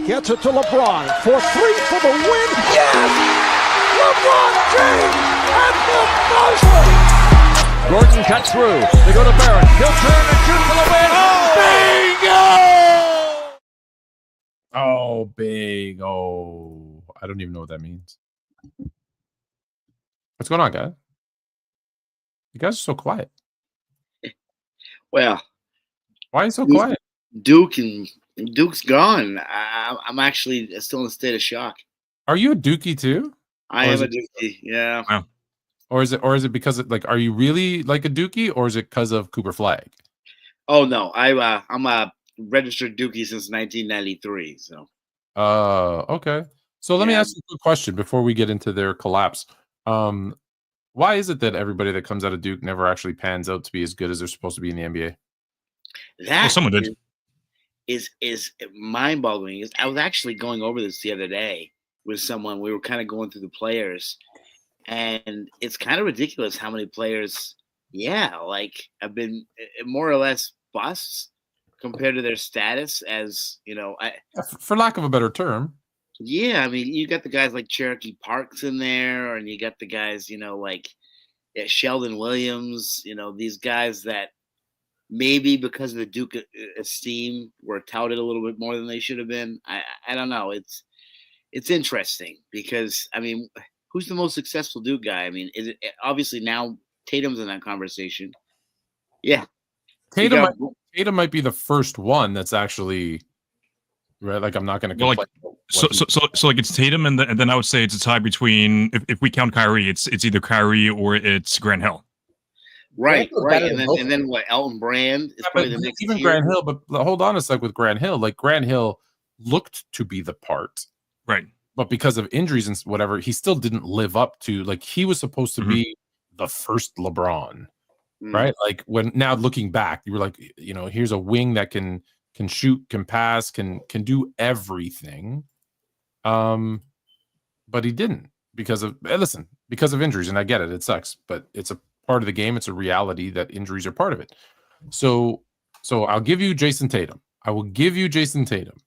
Gets it to LeBron for three for the win. Yes! LeBron James at the buzzer! Gordon cuts through. They go to Barrett. He'll turn and shoot for the win. Bingo! Oh, big. Oh, I don't even know what that means. What's going on, guys? You guys are so quiet. Well, why are you so quiet? Duke's gone. I'm actually still in a state of shock. Are you a Dookie too? I am a Dookie. Yeah. Wow. Or is it because are you really like a Dookie, or is it because of Cooper Flag? Oh no, I'm a registered Dookie since 1993. So. Okay. So let me ask you a quick question before we get into their collapse. Why is it that everybody that comes out of Duke never actually pans out to be as good as they're supposed to be in the NBA? That someone did. Is mind-boggling. I was actually going over this the other day with someone. We were kind of going through the players, and it's kind of ridiculous how many players, have been more or less busts compared to their status as, for lack of a better term. Yeah, I mean, you got the guys like Cherokee Parks in there, and you got the guys, like Sheldon Williams, these guys that maybe because of the Duke esteem were touted a little bit more than they should have been. I don't know. It's interesting because, I mean, who's the most successful Duke guy? I mean, is it obviously now Tatum's in that conversation? Yeah. Tatum might be the first one that's actually right. Like, I'm not going to complain. So like it's Tatum, and then I would say it's a tie between, if we count Kyrie, it's either Kyrie or it's Grant Hill. Right. And then what? Elton Brand is probably the next even tier. Grant Hill, but hold on a sec with Grant Hill. Like, Grant Hill looked to be the part, right? But because of injuries and whatever, he still didn't live up to, like, he was supposed to be the first LeBron, right? Like, when now looking back, you were like, here's a wing that can shoot, can pass, can do everything. But he didn't because of injuries, and I get it. It sucks, but it's a part of the game. It's a reality that injuries are part of it. So I'll give you Jason Tatum. I will give you Jason Tatum.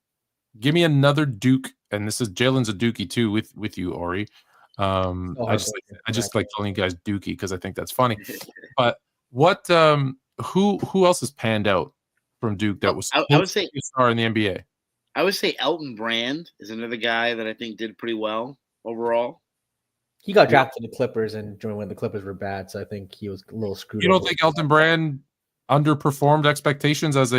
Give me another Duke, and this is Jalen's a Dookie too with you, Ori. I just like calling you guys Dookie because I think that's funny. But what who else has panned out from Duke that was I would say a star in the NBA? I would say Elton Brand is another guy that I think did pretty well overall. He got drafted to the Clippers, and during when the Clippers were bad, so I think he was a little screwed. You don't think Elton Brand underperformed expectations as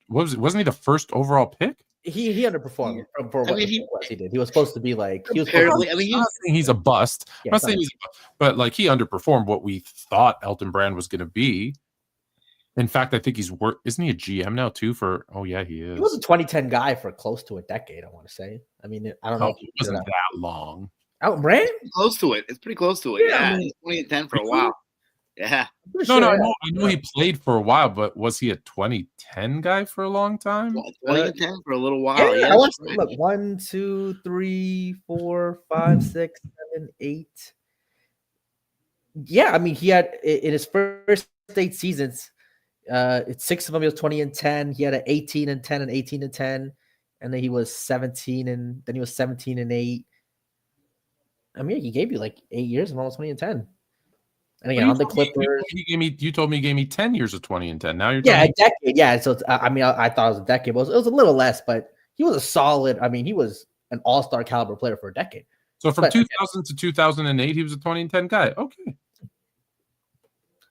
wasn't he the first overall pick? He underperformed for what he did. He was supposed to be like I'm not saying he's a bust. I'm not saying he's a bust, but like he underperformed what we thought Elton Brand was going to be. In fact, I think isn't he a GM now too? He is. He was a 2010 guy for close to a decade, I want to say. I mean, I don't know if he wasn't that long. Elton Brand? Close to it. It's pretty close to it. Yeah, I mean, 2010 for a while. Yeah. I know he played for a while, but was he a 2010 guy for a long time? 2010 for a little while. Yeah. I watched him. Look, 1, 2, 3, 4, 5, 6, 7, 8. Yeah, I mean, he had in his first 8 seasons, it's 6 of them. He was 20 and 10. He had an 18 and 10 and 18 and 10, and then he was 17 and 8. I mean, he gave you like 8 years of almost 20 and 10. And again, on the Clippers, you told me he gave me 10 years of 20 and 10. Now you're a decade. Yeah, so I mean, I thought it was a decade, but it was a little less. But he was a solid. I mean, he was an all-star caliber player for a decade. So from 2000 to 2008, he was a 20 and 10 guy. Okay.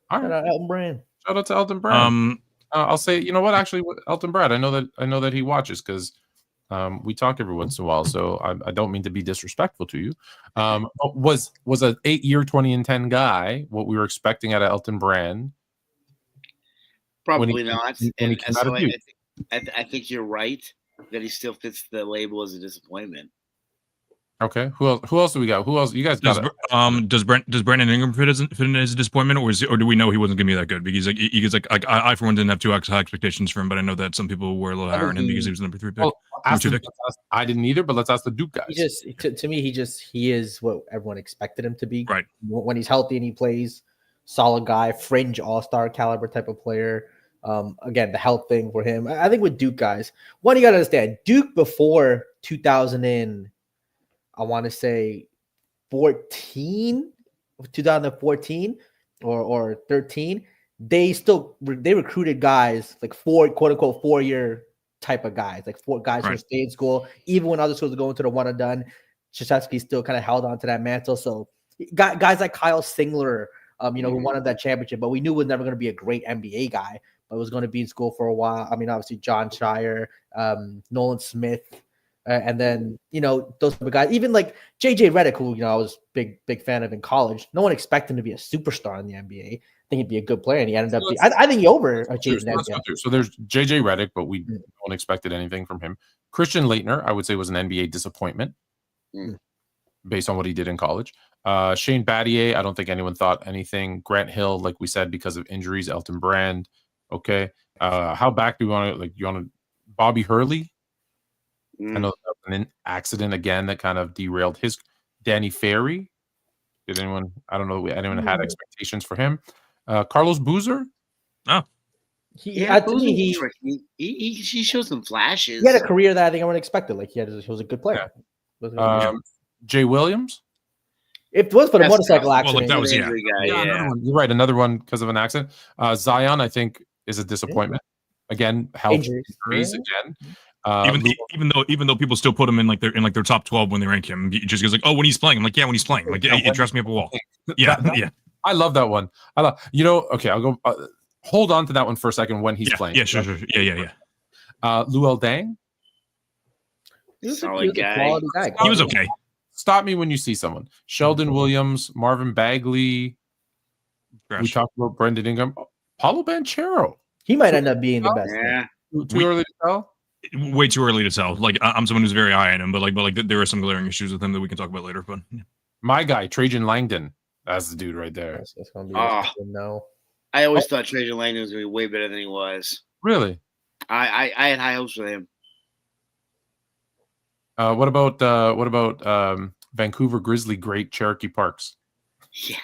All right. Shout out Elton Brand. Shout out to Elton Brand. I'll say, you know what? Actually, Elton Brand, I know that he watches because we talk every once in a while. So I don't mean to be disrespectful to you. But was an 8-year 20 and 10 guy what we were expecting out of Elton Brand? Probably not. I think you're right that he still fits the label as a disappointment. Okay. Who else do we got? Who else? You guys got does Brandon Ingram fit in as a disappointment, or do we know he wasn't going to be that good? Because I for one didn't have too high expectations for him, but I know that some people were a little higher on him because he was the number 3 pick. I didn't either, but let's ask the Duke guys. To me, he is what everyone expected him to be. Right. When he's healthy and he plays, solid guy, fringe all-star caliber type of player. Again, the health thing for him. I think with Duke guys, one you got to understand, Duke before 2000 and I want to say 2014 or 13, they recruited guys like quote unquote 4-year type of guys, like 4 guys who stayed in school, even when other schools were going to the one and done. Krzyzewski still kind of held on to that mantle. So guys like Kyle Singler, who wanted that championship, but we knew was never going to be a great NBA guy, but was going to be in school for a while. I mean, obviously John Shire, Nolan Smith, and then those type of guys, even like JJ Redick, who I was big fan of in college. No one expected him to be a superstar in the NBA. I think he'd be a good player, and he ended up. I think he overachieved. So there's JJ Redick, but we don't expected anything from him. Christian Laettner, I would say, was an NBA disappointment based on what he did in college. Shane Battier, I don't think anyone thought anything. Grant Hill, like we said, because of injuries. Elton Brand, okay. How back do you want to? You want to Bobby Hurley? I know that was an accident again that kind of derailed his. Danny Ferry. Did anyone? I don't know. Anyone had expectations for him? Carlos Boozer. Oh, he showed some flashes. He had a career that I think I would expect. Like he was a good player. Yeah. Jay Williams. If it was for the motorcycle accident, well, that was guy, You're right. Another one because of an accident. Zion, I think, is a disappointment. Again, health injuries again. Even though people still put him in their top 12 when they rank him, he just goes like, oh, when he's playing. I'm like, yeah, when he's playing. Like, it dressed me up a wall. Yeah. I love that one. Okay, I'll go. Hold on to that one for a second when he's playing. Yeah, sure. Yeah. Luol Deng. Solid guy. He was okay. Stop me when you see someone. Sheldon Williams, Marvin Bagley. We talked about Brendan Ingram. Paulo Banchero. He might end up being the best. Yeah. Too early to tell? Way too early to tell. Like, I'm someone who's very high on him, but there are some glaring issues with him that we can talk about later. But my guy, Trajan Langdon. That's the dude right there. That's gonna be no. I always thought Trajan Langdon was going to be way better than he was. Really? I had high hopes for him. What about Vancouver Grizzly great Cherokee Parks? Yeah.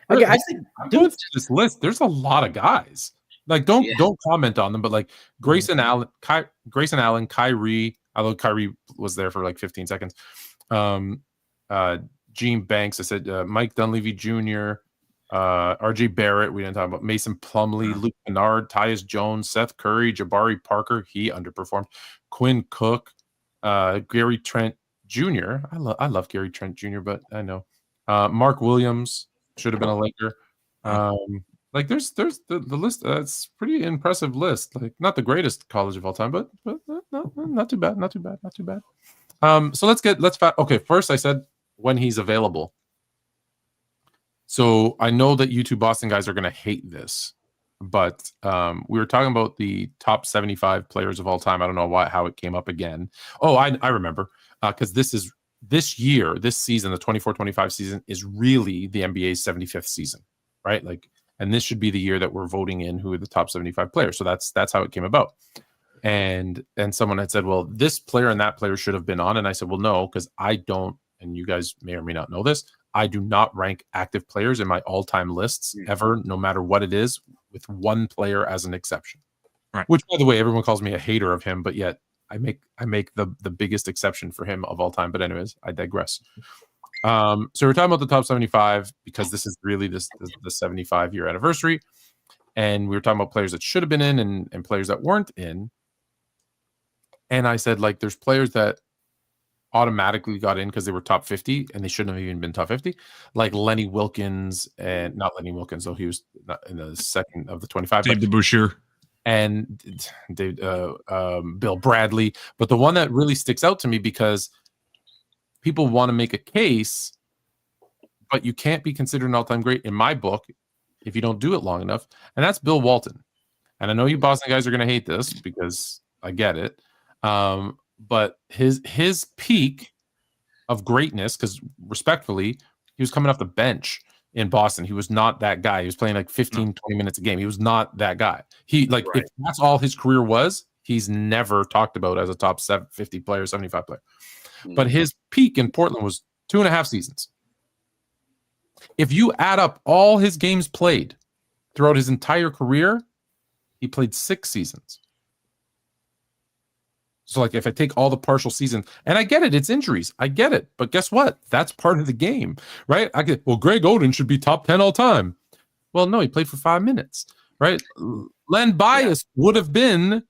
Okay, I think going through this list. There's a lot of guys. Like, don't comment on them, but like Grayson Allen, Kyrie. Although Kyrie was there for like 15 seconds. Gene Banks. I said Mike Dunleavy Jr., RJ Barrett. We didn't talk about Mason Plumlee, Luke Kennard, Tyus Jones, Seth Curry, Jabari Parker. He underperformed. Quinn Cook, Gary Trent Jr. I love Gary Trent Jr., but I know Mark Williams should have been a Laker. Like there's the list. It's pretty impressive list. Like not the greatest college of all time, but not too bad. So okay. First, I said when he's available. So I know that you two Boston guys are going to hate this, but we were talking about the top 75 players of all time. I don't know how it came up again. Oh, I remember because this season, the 24-25 season is really the NBA's 75th season, right? Like, and this should be the year that we're voting in who are the top 75 players. So that's how it came about. And someone had said, well, this player and that player should have been on. And I said, well, no, because I don't, and you guys may or may not know this, I do not rank active players in my all-time lists ever, no matter what it is, with one player as an exception. Right. Which, by the way, everyone calls me a hater of him, but yet I make the biggest exception for him of all time. But anyways, I digress. So we're talking about the top 75 because this is really the 75-year anniversary. And we were talking about players that should have been in and players that weren't in. And I said, like, there's players that automatically got in because they were top 50 and they shouldn't have even been top 50, like Lenny Wilkins, and not Lenny Wilkins, so he was not in the second of the 25. Dave DeBusschere and Bill Bradley. But the one that really sticks out to me because people want to make a case, but you can't be considered an all-time great in my book if you don't do it long enough, and that's Bill Walton. And I know you Boston guys are going to hate this because I get it. But his peak of greatness, because respectfully, he was coming off the bench in Boston. He was not that guy. He was playing like 15, 20 minutes a game. He was not that guy. If that's all his career was, he's never talked about as a top 50 player, 75 player. But his peak in Portland was 2.5 seasons. If you add up all his games played throughout his entire career, He played 6 seasons. So, like, if I take all the partial seasons, and I get it, it's injuries. I get it. But guess what? That's part of the game, right? Greg Oden should be top 10 all time. Well, no, he played for 5 minutes, right? Len Bias would have been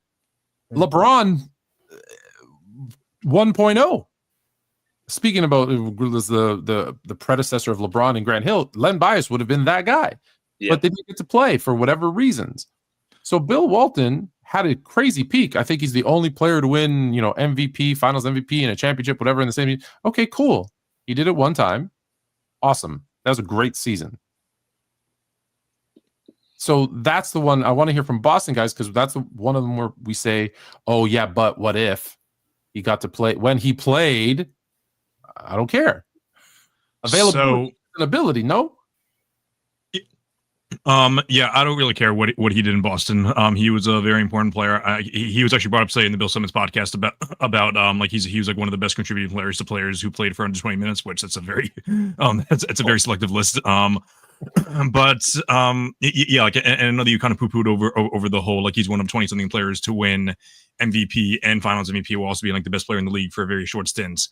LeBron 1.0. Speaking about the predecessor of LeBron and Grant Hill, Len Bias would have been that guy. Yeah. But they didn't get to play for whatever reasons. So Bill Walton had a crazy peak. I think he's the only player to win, MVP, Finals MVP, and a championship, whatever, in the same. Okay, cool. He did it one time. Awesome. That was a great season. So that's the one I want to hear from Boston guys, because that's one of them where we say, "Oh yeah, but what if he got to play when he played?" I don't care. Availability and ability, no. Yeah, I don't really care what he did in Boston. He was a very important player. He was actually brought up, say, in the Bill Simmons podcast about like he was like one of the best contributing players to players who played for under 20 minutes, which that's a very that's a very selective list. But yeah, like, and I know that you kind of poo-pooed over the whole, like, he's one of 20-something players to win MVP and Finals MVP while also being like the best player in the league for a very short stint.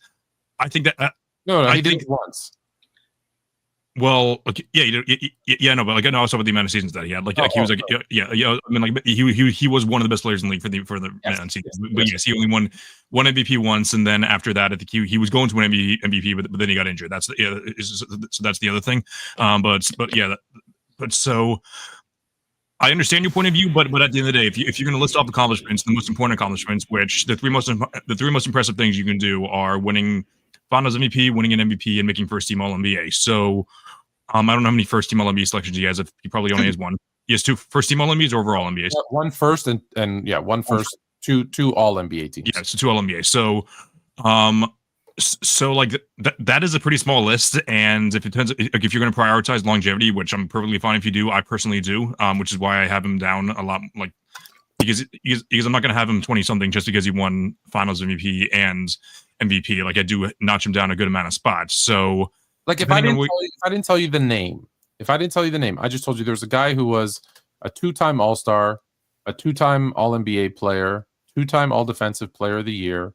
I think that no, he did it once. Well, like, yeah, no, but like, I know also about the amount of seasons that he had. Like, he was like, yeah. I mean, like, he was one of the best players in the league for the seasons. But yes, he only won one MVP once, and then after that, I think he was going to win MVP, but then he got injured. That's so that's the other thing. But so I understand your point of view, but at the end of the day, if you're going to list off accomplishments, the most important accomplishments, which the three most impressive things you can do are winning Finals MVP, winning an MVP, and making first team All NBA. So I don't know how many first team All NBA selections he has. He probably only has one. He has 2 first team All NBAs or overall NBAs. Yeah, one first and one first, two All NBA teams. Yeah, so 2 All NBA. So like that is a pretty small list, and if you're going to prioritize longevity, which I'm perfectly fine if you do, I personally do, which is why I have him down a lot, like because I'm not going to have him 20 something just because he won Finals MVP and MVP. Like, I do notch him down a good amount of spots. So, like, if I didn't tell you the name, I just told you there's a guy who was a 2-time All-Star, a 2-time All-NBA player, 2-time All-Defensive Player of the Year,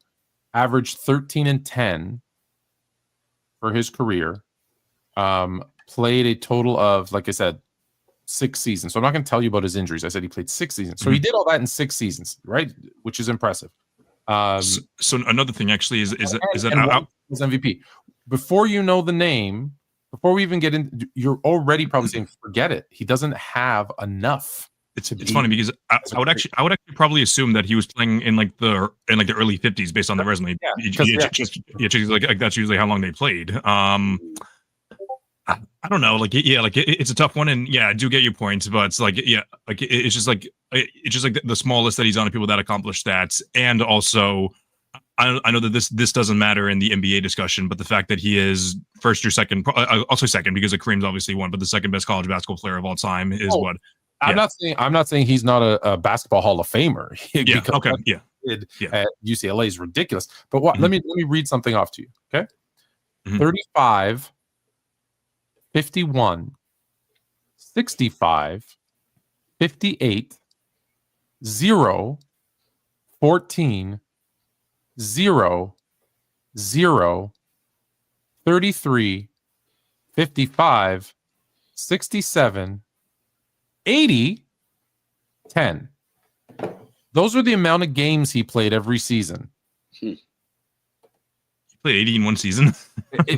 averaged 13 and 10 for his career, played a total of, like I said, 6 seasons. So I'm not going to tell you about his injuries. I said he played 6 seasons. So he did all that in 6 seasons, right? Which is impressive. So another thing actually is that his MVP. Before you know the name, before we even get in, you're already probably saying, forget it. He doesn't have enough. It's funny because I would actually probably assume that he was playing in like the early 50s based on the resume. Like that's usually how long they played. I don't know, like, yeah, like it's a tough one, and yeah, I do get your point, but it's like, yeah, like it's just like the small list that he's on of people that accomplished that, and also I know that this doesn't matter in the NBA discussion, but the fact that he is first or second, also second because Kareem's obviously one, but the second best college basketball player of all time is what. I'm not saying he's not a basketball Hall of Famer. Yeah. Okay. At UCLA is ridiculous. But what? Let me read something off to you. Okay. 35. 51, 65, 58, 0, 14, 0, 0, 33, 55, 67, 80, 10. Those are the amount of games he played every season. Played 80 in one season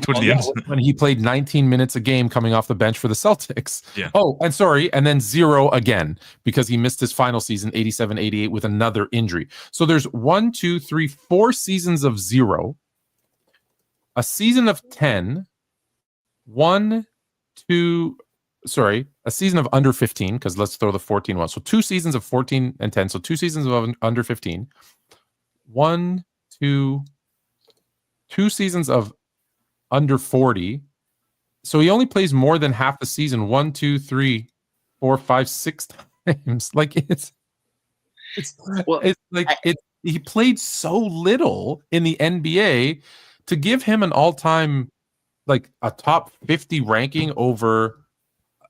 towards the end when he played 19 minutes a game coming off the bench for the Celtics. Yeah. Oh, and sorry, and then 0 again because he missed his final season 87-88 with another injury. So there's 4 seasons of 0, a season of 10, a season of under 15 because let's throw the 14 one. So 2 seasons of 14 and 10. So 2 seasons of under 15. 2 seasons of under 40. So he only plays more than half the season 1, 2, 3, 4, 5, 6 times. Like he played so little in the NBA to give him an all-time, like, a top 50 ranking over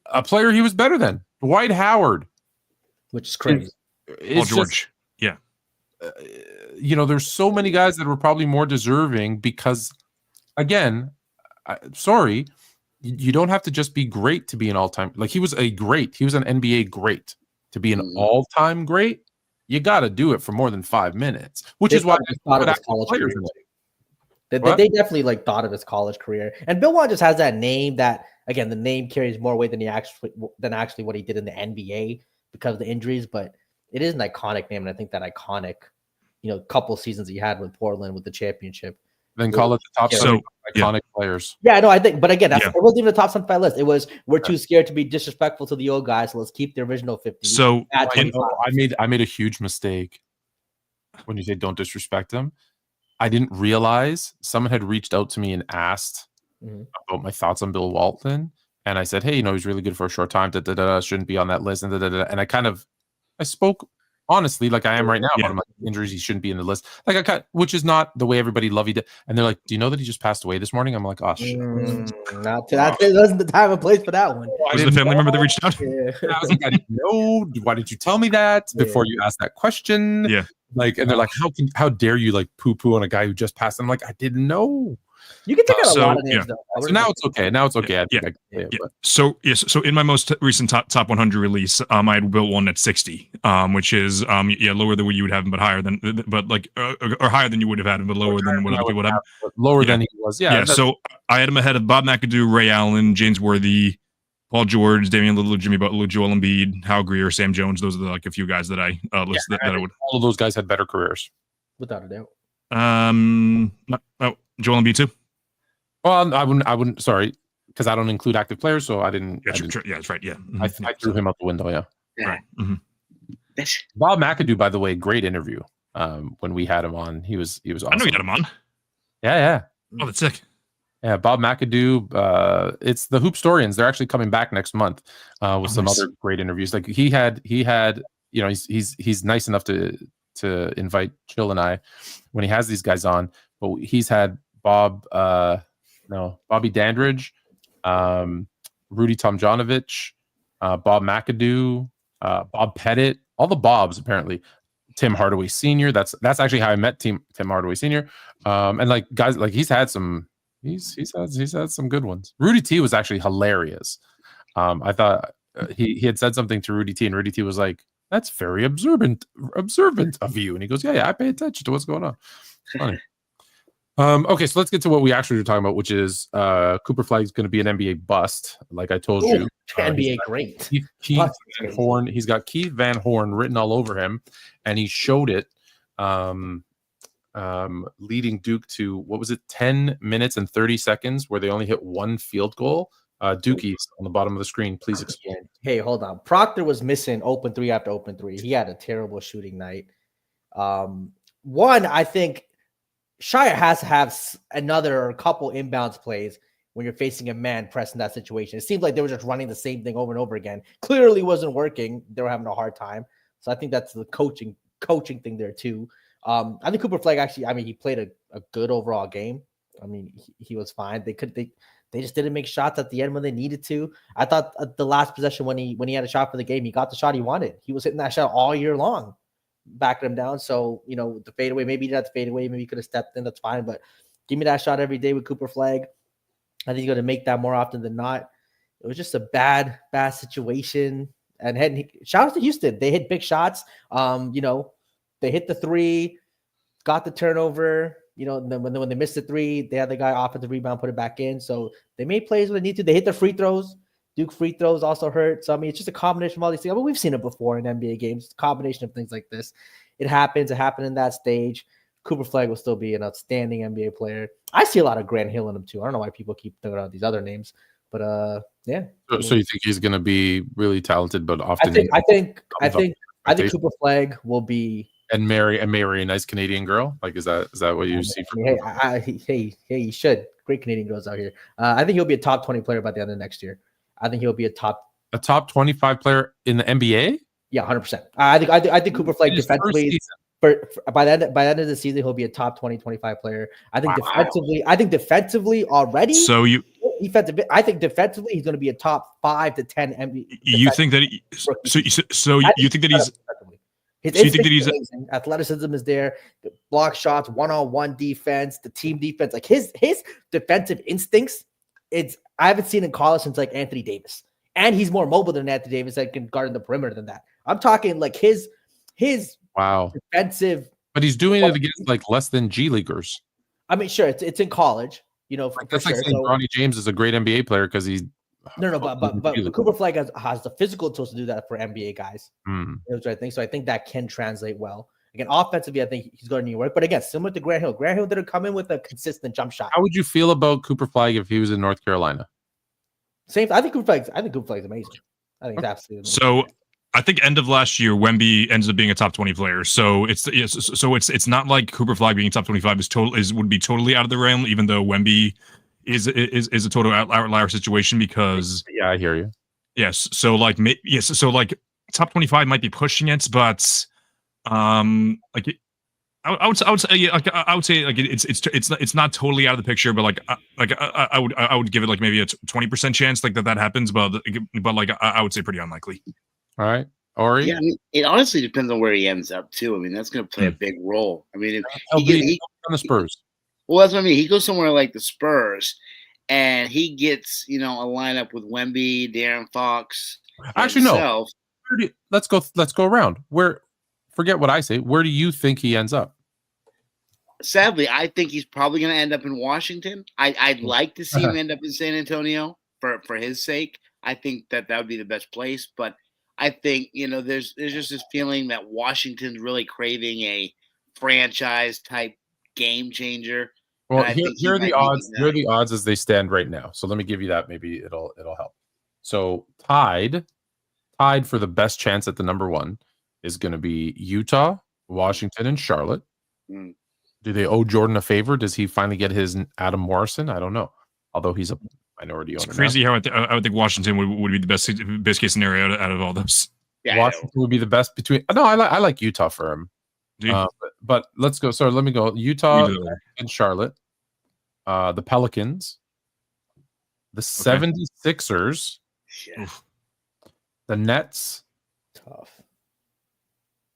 a player he was better than, Dwight Howard. Which is crazy. Paul George. Yeah. There's so many guys that were probably more deserving because, again, sorry, you don't have to just be great to be an all-time. Like he was an NBA great. To be an all-time great, you got to do it for more than 5 minutes, which is why I thought of his college career. They definitely like thought of his college career. And Bill Walton just has that name that, again, the name carries more weight than actually what he did in the NBA because of the injuries. But it is an iconic name, and I think that iconic, couple seasons he had with Portland with the championship. Then call it the top iconic players. Yeah, no, I think, but again, it wasn't even a top 75 list. It was we're too scared to be disrespectful to the old guys, so let's keep the original 50. So I made a huge mistake when you say don't disrespect them. I didn't realize someone had reached out to me and asked about my thoughts on Bill Walton, and I said, hey, he's really good for a short time. Shouldn't be on that list, and and I spoke honestly, like I am right now, about my injuries. He shouldn't be in the list. Like which is not the way everybody loved it. And they're like, "Do you know that he just passed away this morning?" I'm like, "Oh shit!" That wasn't the time and place for that one. Was it a family member that reached out? Yeah. I was like, "I didn't know. Why did you tell me that before you asked that question?" Yeah. Like, and they're like, "How dare you like poo-poo on a guy who just passed?" I'm like, "I didn't know." You can take out a lot of names, though. So now it's okay. Now it's okay. So in my most recent top 100 release, I had built one at 60, which is lower than what you would have him, but higher than, or higher than you would have had him, but lower than what other people would have. Lower than he was. Yeah. So I had him ahead of Bob McAdoo, Ray Allen, James Worthy, Paul George, Damian Lillard, Jimmy Butler, Joel Embiid, Hal Greer, Sam Jones. Those are like a few guys that I listed that I would. All of those guys had better careers, without a doubt. Joel Embiid too. Well, I wouldn't. Sorry, because I don't include active players, so I didn't. Yeah, that's right. Yeah, I threw him out the window. Yeah. Right. Mm-hmm. Bob McAdoo, by the way, great interview. When we had him on, he was awesome. I know you had him on. Yeah. Oh, that's sick. Yeah, Bob McAdoo. It's the Hoopstorians. They're actually coming back next month with some other great interviews. Like he had. He's nice enough to invite Jill and I when he has these guys on. But he's had Bobby Dandridge, Rudy Tomjanovich, Bob McAdoo, Bob Pettit, all the Bobs apparently. Tim Hardaway Sr. That's actually how I met Tim Hardaway Sr. And like guys, like he's had some good ones. Rudy T was actually hilarious. I thought he had said something to Rudy T, and Rudy T was like, "That's very observant of you." And he goes, "Yeah, I pay attention to what's going on." It's funny. Okay, so let's get to what we actually were talking about, which is Cooper Flag is going to be an NBA bust, like I told you. NBA great. Keith Van Horn. He's got Keith Van Horn written all over him, and he showed it, leading Duke to, what was it, 10 minutes and 30 seconds, where they only hit one field goal. Dookies on the bottom of the screen, please explain. Hey, hold on. Proctor was missing open three after open three. He had a terrible shooting night. One, I think Shire has to have another couple inbounds plays when you're facing a man press in that situation. It seemed like they were just running the same thing over and over again. Clearly wasn't working. They were having a hard time. So I think that's the coaching thing there too. I think Cooper Flag actually, he played a good overall game. He was fine. They just didn't make shots at the end when they needed to. I thought at the last possession when he had a shot for the game, he got the shot he wanted. He was hitting that shot all year long, backing him down. So, the fadeaway, maybe he didn't have to fade away. Maybe he could have stepped in. That's fine. But give me that shot every day with Cooper Flag. I think he's going to make that more often than not. It was just a bad situation. And shout out to Houston. They hit big shots. They hit the three, got the turnover. When they missed the three, they had the guy offensive rebound, put it back in. So they made plays when they need to. They hit the free throws. Duke free throws also hurt. So, it's just a combination of all these things. We've seen it before in NBA games. It's a combination of things like this. It happens. It happened in that stage. Cooper Flag will still be an outstanding NBA player. I see a lot of Grant Hill in him, too. I don't know why people keep throwing out these other names. But, yeah. So you think he's going to be really talented, but often... I think Cooper Flag will be... And marry a nice Canadian girl? Like, is that what you see from him? Hey, you should. Great Canadian girls out here. I think he'll be a top 20 player by the end of next year. I think he'll be a top 25 player in the NBA. Yeah, 100%. I think Cooper Flag defensively by the end of the season he'll be a top 20-25 player. I think defensively already. So I think defensively he's going to be a top 5 to 10 NBA. You think that? You think that he's? His So you think that instincts are amazing. Athleticism is there. The block shots, one-on-one defense, the team defense. Like his defensive instincts, I haven't seen in college since like Anthony Davis. And he's more mobile than Anthony Davis that can guard in the perimeter than that. I'm talking like his wow defensive. But he's doing it against like less than G leaguers. I mean, sure, it's in college, you know, for That's sure. like saying Bronny James is a great NBA player because he's but Cooper Flag has the physical tools to do that for NBA guys. Which I think. So I think that can translate well. Again, offensively, I think he's going to need work. But again, similar to Grant Hill. Grant Hill didn't come in with a consistent jump shot. How would you feel about Cooper Flag if he was in North Carolina? Same. I think Cooper Flag's amazing. I think it's absolutely amazing. So I think end of last year, Wemby ends up being a top 20 player. So it's not like Cooper Flag being top 25 would be totally out of the realm, even though Wemby is a total outlier situation because yeah, I hear you. Yes. So like top 25 might be pushing it, but like I would say like it's not totally out of the picture, but like I would give it like maybe a 20% chance like that happens, but like I would say pretty unlikely. All right, Ori. Yeah, I mean, it honestly depends on where he ends up too. I mean, that's going to play a big role. I mean, if he on the Spurs. Well, that's what I mean. He goes somewhere like the Spurs, and he gets a lineup with Wemby, De'Aaron Fox. Actually, no. Let's go around. Forget what I say. Where do you think he ends up? Sadly, I think he's probably going to end up in Washington. I'd like to see him end up in San Antonio for his sake. I think that would be the best place. But I think there's just this feeling that Washington's really craving a franchise type game changer. Well, here are the odds. Here are the odds as they stand right now. So let me give you that. Maybe it'll help. So tied for the best chance at the number one is going to be Utah, Washington, and Charlotte. Do they owe Jordan a favor? Does he finally get his Adam Morrison? I don't know. Although he's a minority owner. It's crazy how I would think Washington would be the best case scenario out of all those. Yeah, Washington would be the best between. No, I like Utah for him. But let's go. So let me go. Utah and Charlotte, the Pelicans, the 76ers, the Nets. Tough.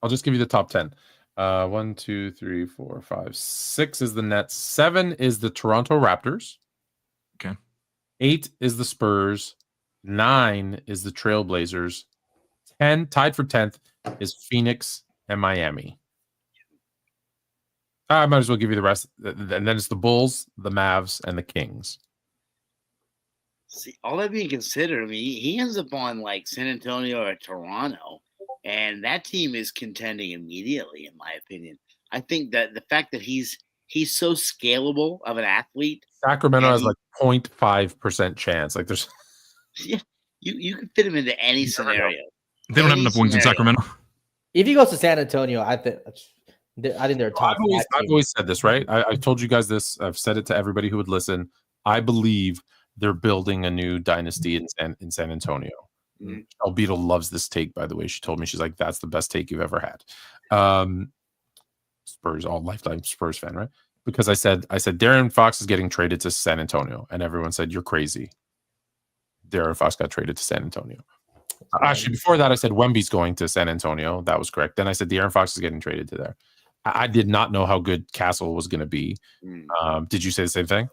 I'll just give you the top 10. 1, 2, 3, 4, 5, 6 is the Nets. 7 is the Toronto Raptors. Okay. 8 is the Spurs. 9 is the Trailblazers. 10, tied for 10th, is Phoenix and Miami. I might as well give you the rest. And then it's the Bulls, the Mavs, and the Kings. See, all that being considered, I mean, he ends up on like San Antonio or Toronto, and that team is contending immediately, in my opinion. I think that the fact that he's so scalable of an athlete. Sacramento has like 0.5% chance. Like there's yeah, you can fit him into any scenario. They don't have enough wings in Sacramento. If he goes to San Antonio, I think they're top. I've always said this, right? I've told you guys this. I've said it to everybody who would listen. I believe they're building a new dynasty in San Antonio. Albedo loves this take, by the way. She told me, she's like, that's the best take you've ever had. Spurs, all lifetime Spurs fan, right? Because I said De'Aaron Fox is getting traded to San Antonio, and everyone said, you're crazy. De'Aaron Fox got traded to San Antonio. Actually, before that, I said Wemby's going to San Antonio. That was correct. Then I said De'Aaron Fox is getting traded to there. I did not know how good Castle was going to be. Did you say the same thing?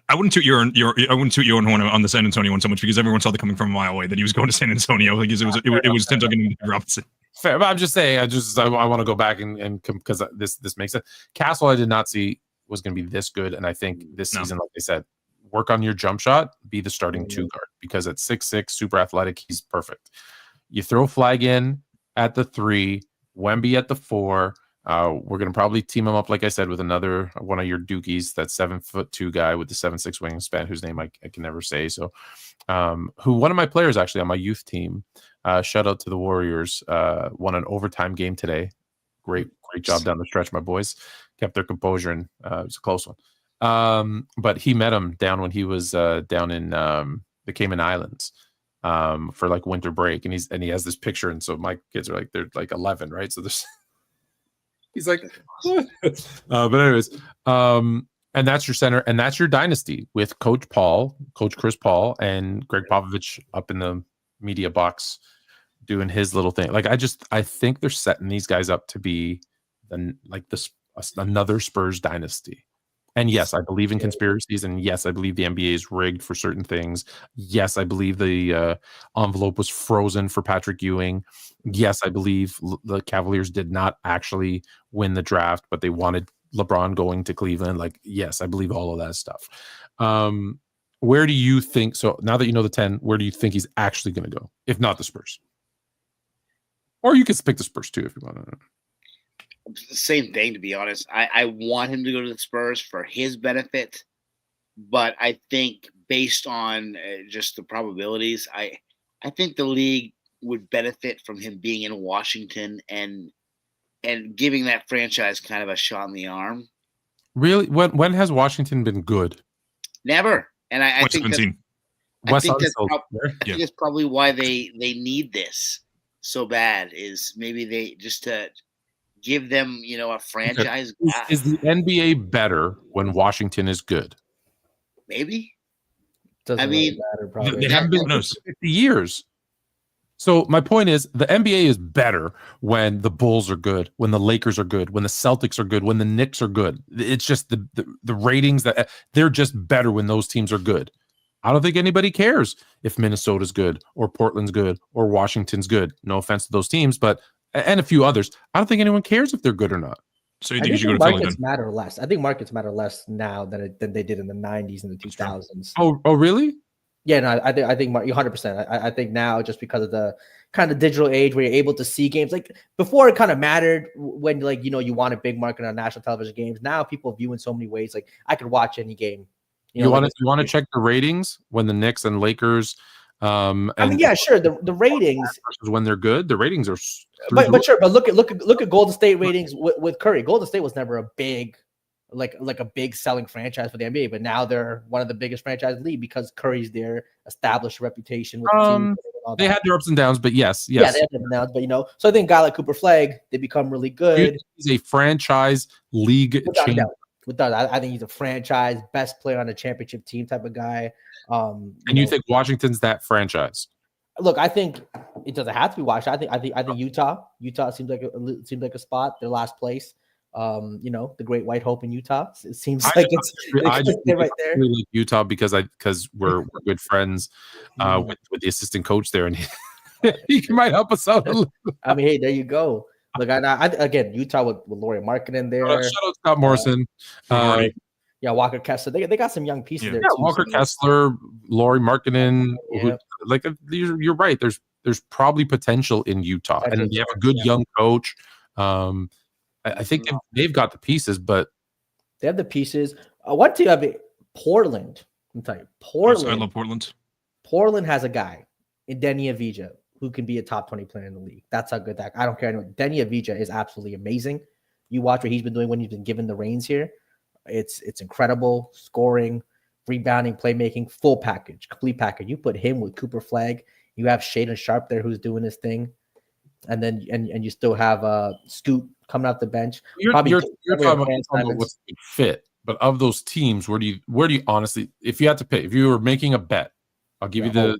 I wouldn't toot your own horn on the San Antonio one so much because everyone saw that coming from a mile away that he was going to San Antonio. Like it was Tim Duncan and Robinson. Fair, but I'm just saying. I want to go back and because this makes sense. Castle, I did not see was going to be this good, and I think this season, like they said, work on your jump shot, be the starting two guard because at 6'6", super athletic, he's perfect. You throw Flag in at the 3, Wemby at the 4. We're going to probably team him up, like I said, with another one of your dookies, that 7'2" guy with the 7'6" wingspan, whose name I can never say. So, who one of my players actually on my youth team, shout out to the Warriors, won an overtime game today. Great job down the stretch, my boys. Kept their composure, and it was a close one. But he met him down when he was down in the Cayman Islands for like winter break, and he has this picture, and so my kids are like, they're like 11, right? So there's he's like, but anyways, and that's your center, and that's your dynasty with Coach Chris Paul, and Greg Popovich up in the media box doing his little thing. Like I think they're setting these guys up to be another Spurs dynasty. And yes, I believe in conspiracies, and yes, I believe the NBA is rigged for certain things. Yes, I believe the envelope was frozen for Patrick Ewing. Yes, I believe the Cavaliers did not actually win the draft, but they wanted LeBron going to Cleveland. Like, yes, I believe all of that stuff. Where do you think? So now that you know the 10, where do you think he's actually going to go? If not the Spurs, or you could pick the Spurs too if you want to. Same thing, to be honest. I want him to go to the Spurs for his benefit, but I think based on just the probabilities, I think the league would benefit from him being in Washington and giving that franchise kind of a shot in the arm. Really, when has Washington been good? Never. And I think that's probably why they need this so bad. Is maybe they just to give them, a franchise. Okay. Is the NBA better when Washington is good? Maybe. Doesn't really matter, probably. They haven't been for 50 years. So my point is, the NBA is better when the Bulls are good, when the Lakers are good, when the Celtics are good, when the Knicks are good. It's just the ratings that they're just better when those teams are good. I don't think anybody cares if Minnesota's good or Portland's good or Washington's good. No offense to those teams, but and a few others. I don't think anyone cares if they're good or not. So you think you should go to Philly? Markets matter less. I think markets matter less now than they did in the 90s and the 2000s. Oh, really? Yeah, no, I think 100%. I think now, just because of the kind of digital age where you're able to see games, like before it kind of mattered when you want a big market on national television games. Now people view in so many ways. Like I could watch any game. You want to check the ratings when the Knicks and Lakers. Yeah, sure. The ratings versus when they're good, the ratings are. But sure. But look at Golden State ratings with Curry. Golden State was never a big, like a big selling franchise for the NBA, but now they're one of the biggest franchise in the league because Curry's there, established reputation with the team. They had their ups and downs, but yes. Yeah, they had their ups and downs, but so I think a guy like Cooper Flag, they become really good. He's a franchise league changer. I think he's a franchise best player on a championship team type of guy. And you think Washington's that franchise? Look, I think it doesn't have to be Washington. I think Utah seems like a spot. Their last place. The Great White Hope in Utah. It seems like it's right there. Really like Utah because we're good friends with the assistant coach there, and he might help us out a little. I mean, hey, there you go. Look, I again, Utah with Laurie Markin in there. Shout out Scott Morrison. Walker Kessler. They got some young pieces there. Yeah, too, Walker Kessler, Laurie Markkinen. You're right. There's probably potential in Utah, and they have a good young coach. I think they've got the pieces, but they have the pieces. What do you have? Portland. I'm telling you, Portland. I love Portland. Portland has a guy in Denny Avdija who can be a top 20 player in the league. That's how good that. I don't care anymore. Denny Avdija is absolutely amazing. You watch what he's been doing when he's been given the reins here. It's incredible. Scoring, rebounding, playmaking, full package, complete package. You put him with Cooper Flag. You have Shaedon Sharp there who's doing his thing, and then and you still have Scoot coming off the bench. You're talking about what's the fit, but of those teams, where do you honestly, if you had to pick, if you were making a bet, I'll give you the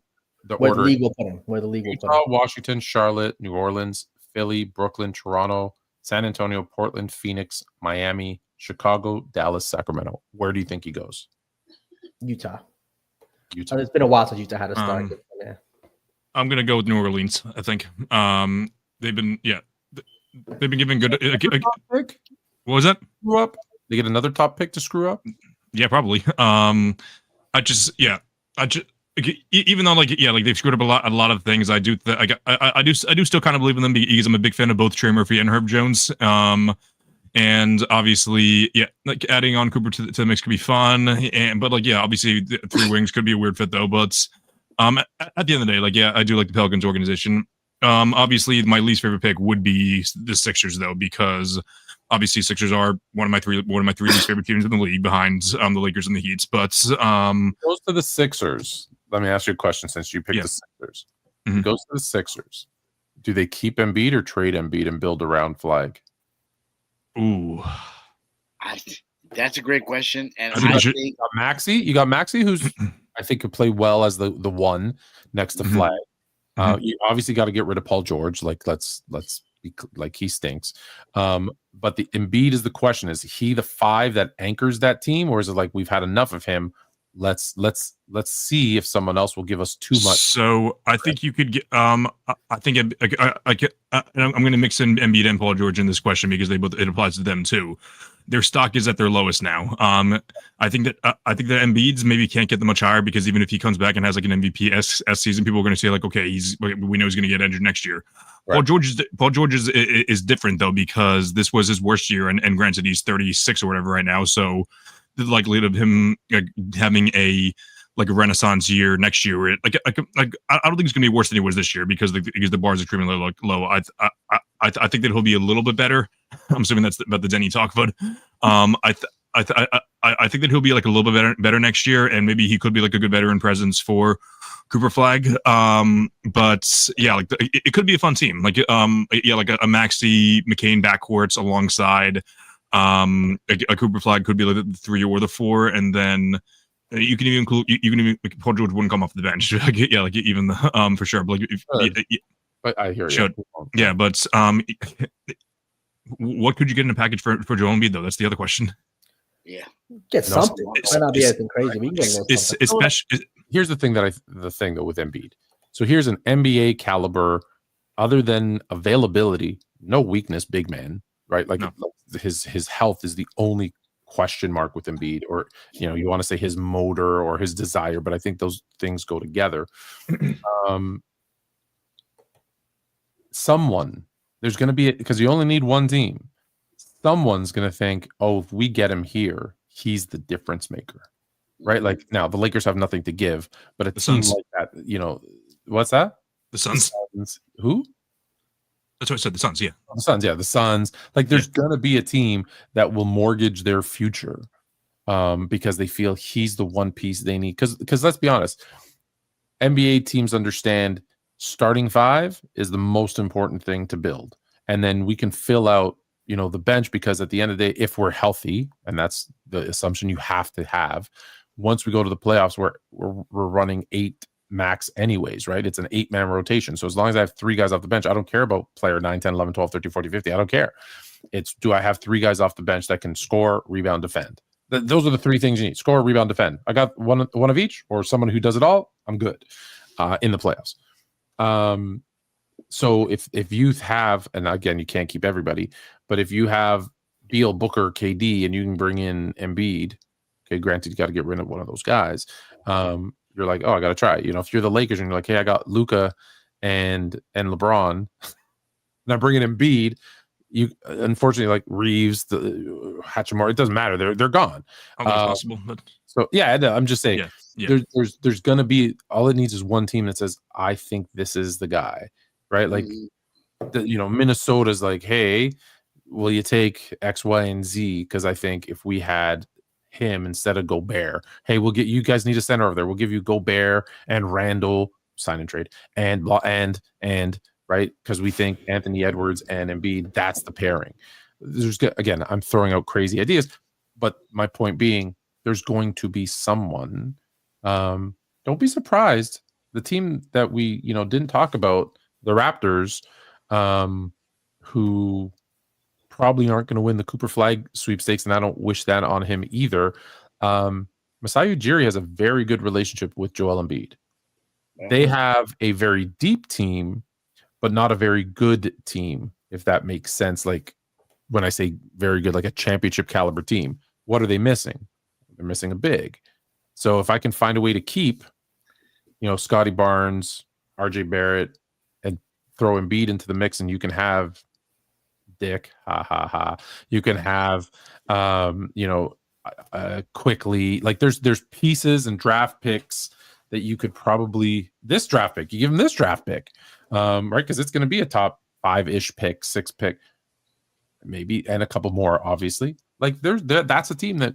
where order. The league will put him. Where the league will put him. Washington, Charlotte, New Orleans, Philly, Brooklyn, Toronto, San Antonio, Portland, Phoenix, Miami, Chicago, Dallas, Sacramento. Where do you think he goes? Utah. It's been a while since Utah had a start. I'm gonna go with New Orleans. I think they've been giving good. What was that? Screw up. They get another top pick to screw up. Yeah, probably. Even though they've screwed up a lot of things, I do still kind of believe in them because I'm a big fan of both Trey Murphy and Herb Jones. And obviously, adding on Cooper to the mix could be fun. But obviously, three wings could be a weird fit though. But at the end of the day, I do like the Pelicans organization. Obviously, my least favorite pick would be the Sixers though, because obviously Sixers are one of my three least favorite teams in the league behind the Lakers and the Heats. But goes to the Sixers. Let me ask you a question since you picked the Sixers. Mm-hmm. Goes to the Sixers. Do they keep Embiid or trade Embiid and build around Flag? Ooh, that's a great question. And I think you got Maxey. You got Maxey, who's I think could play well as the one next to Flag. You obviously got to get rid of Paul George. Like let's be like he stinks. But the Embiid is the question: is he the 5 that anchors that team, or is it like we've had enough of him? Let's see if someone else will give us too much. So I think you could get. I think I'm going to mix in Embiid and Paul George in this question because it applies to them too. Their stock is at their lowest now. I think that Embiid's maybe can't get them much higher because even if he comes back and has like an MVP S season, people are going to say like, okay, we know he's going to get injured next year. Right. Paul George is different though because this was his worst year, and granted he's 36 or whatever right now, so the likelihood of him having a renaissance year next year, I don't think it's going to be worse than he was this year because the bar is extremely low. I think that he'll be a little bit better. I'm assuming that's about the Denny talk, but I think that he'll be like a little bit better next year, and maybe he could be like a good veteran presence for Cooper Flag. But yeah, like it could be a fun team. Like like a Maxey McCain backcourts alongside a Cooper Flag could be like the 3 or the 4, and then you can even include Paul George wouldn't come off the bench. Even the for sure. But but I hear you. Yeah, but what could you get in a package for Joel Embiid though? That's the other question. Yeah, get something. Might not be anything crazy. We can get especially. Here's the thing though with Embiid. So here's an NBA caliber, other than availability, no weakness, big man, right? Like his health is the only question mark with Embiid, or you want to say his motor or his desire, but I think those things go together. There's going to be, because you only need one team, someone's going to think, oh, if we get him here, he's the difference maker, right? Like now the Lakers have nothing to give, but a team like that, what's that? The Suns. Who? That's what I said. The Suns, yeah. The Suns, yeah. The Suns. Like, there's going to be a team that will mortgage their future because they feel he's the one piece they need. Because let's be honest, NBA teams understand starting 5 is the most important thing to build. And then we can fill out, the bench, because at the end of the day, if we're healthy, and that's the assumption you have to have, once we go to the playoffs, we're running 8 max anyways, right? It's an 8-man rotation. So as long as I have 3 guys off the bench, I don't care about player 9, 10, 11, 12, 13, 14, 15. I don't care. It's, do I have 3 guys off the bench that can score, rebound, defend? Those are the 3 things you need: score, rebound, defend. I got one of each, or someone who does it all. I'm good in the playoffs. So if you have, and again, you can't keep everybody, but if you have Beal, Booker, KD, and you can bring in Embiid, okay, granted, you got to get rid of one of those guys. You're like, oh, I got to try it. If you're the Lakers and you're like, hey, I got Luka and LeBron, and I'm bringing Embiid, you unfortunately, like Reeves, the Hachimura, it doesn't matter. They're gone. Possible, but so yeah, I'm just saying, there's gonna be, all it needs is one team that says, I think this is the guy, right? Like, Minnesota's like, hey, will you take X, Y, and Z? Because I think if we had him instead of Gobert, hey, we'll get, you guys need a center over there, we'll give you Gobert and Randall, sign and trade, and right, because we think Anthony Edwards and Embiid, that's the pairing. Again, I'm throwing out crazy ideas, but my point being, there's going to be someone. Don't be surprised. The team that we didn't talk about, the Raptors, who probably aren't going to win the Cooper Flag sweepstakes, and I don't wish that on him either. Masai Ujiri has a very good relationship with Joel Embiid. They have a very deep team, but not a very good team, if that makes sense. Like, when I say very good, like a championship caliber team, what are they missing? They're missing a big. So if I can find a way to keep, Scotty Barnes, RJ Barrett, and throw Embiid into the mix, and you can have Dick, you can have, quickly, like there's pieces and draft picks that you could probably, this draft pick, you give them this draft pick, right? Because it's going to be a top 5-ish pick, 6 pick, maybe, and a couple more, obviously. Like that's a team that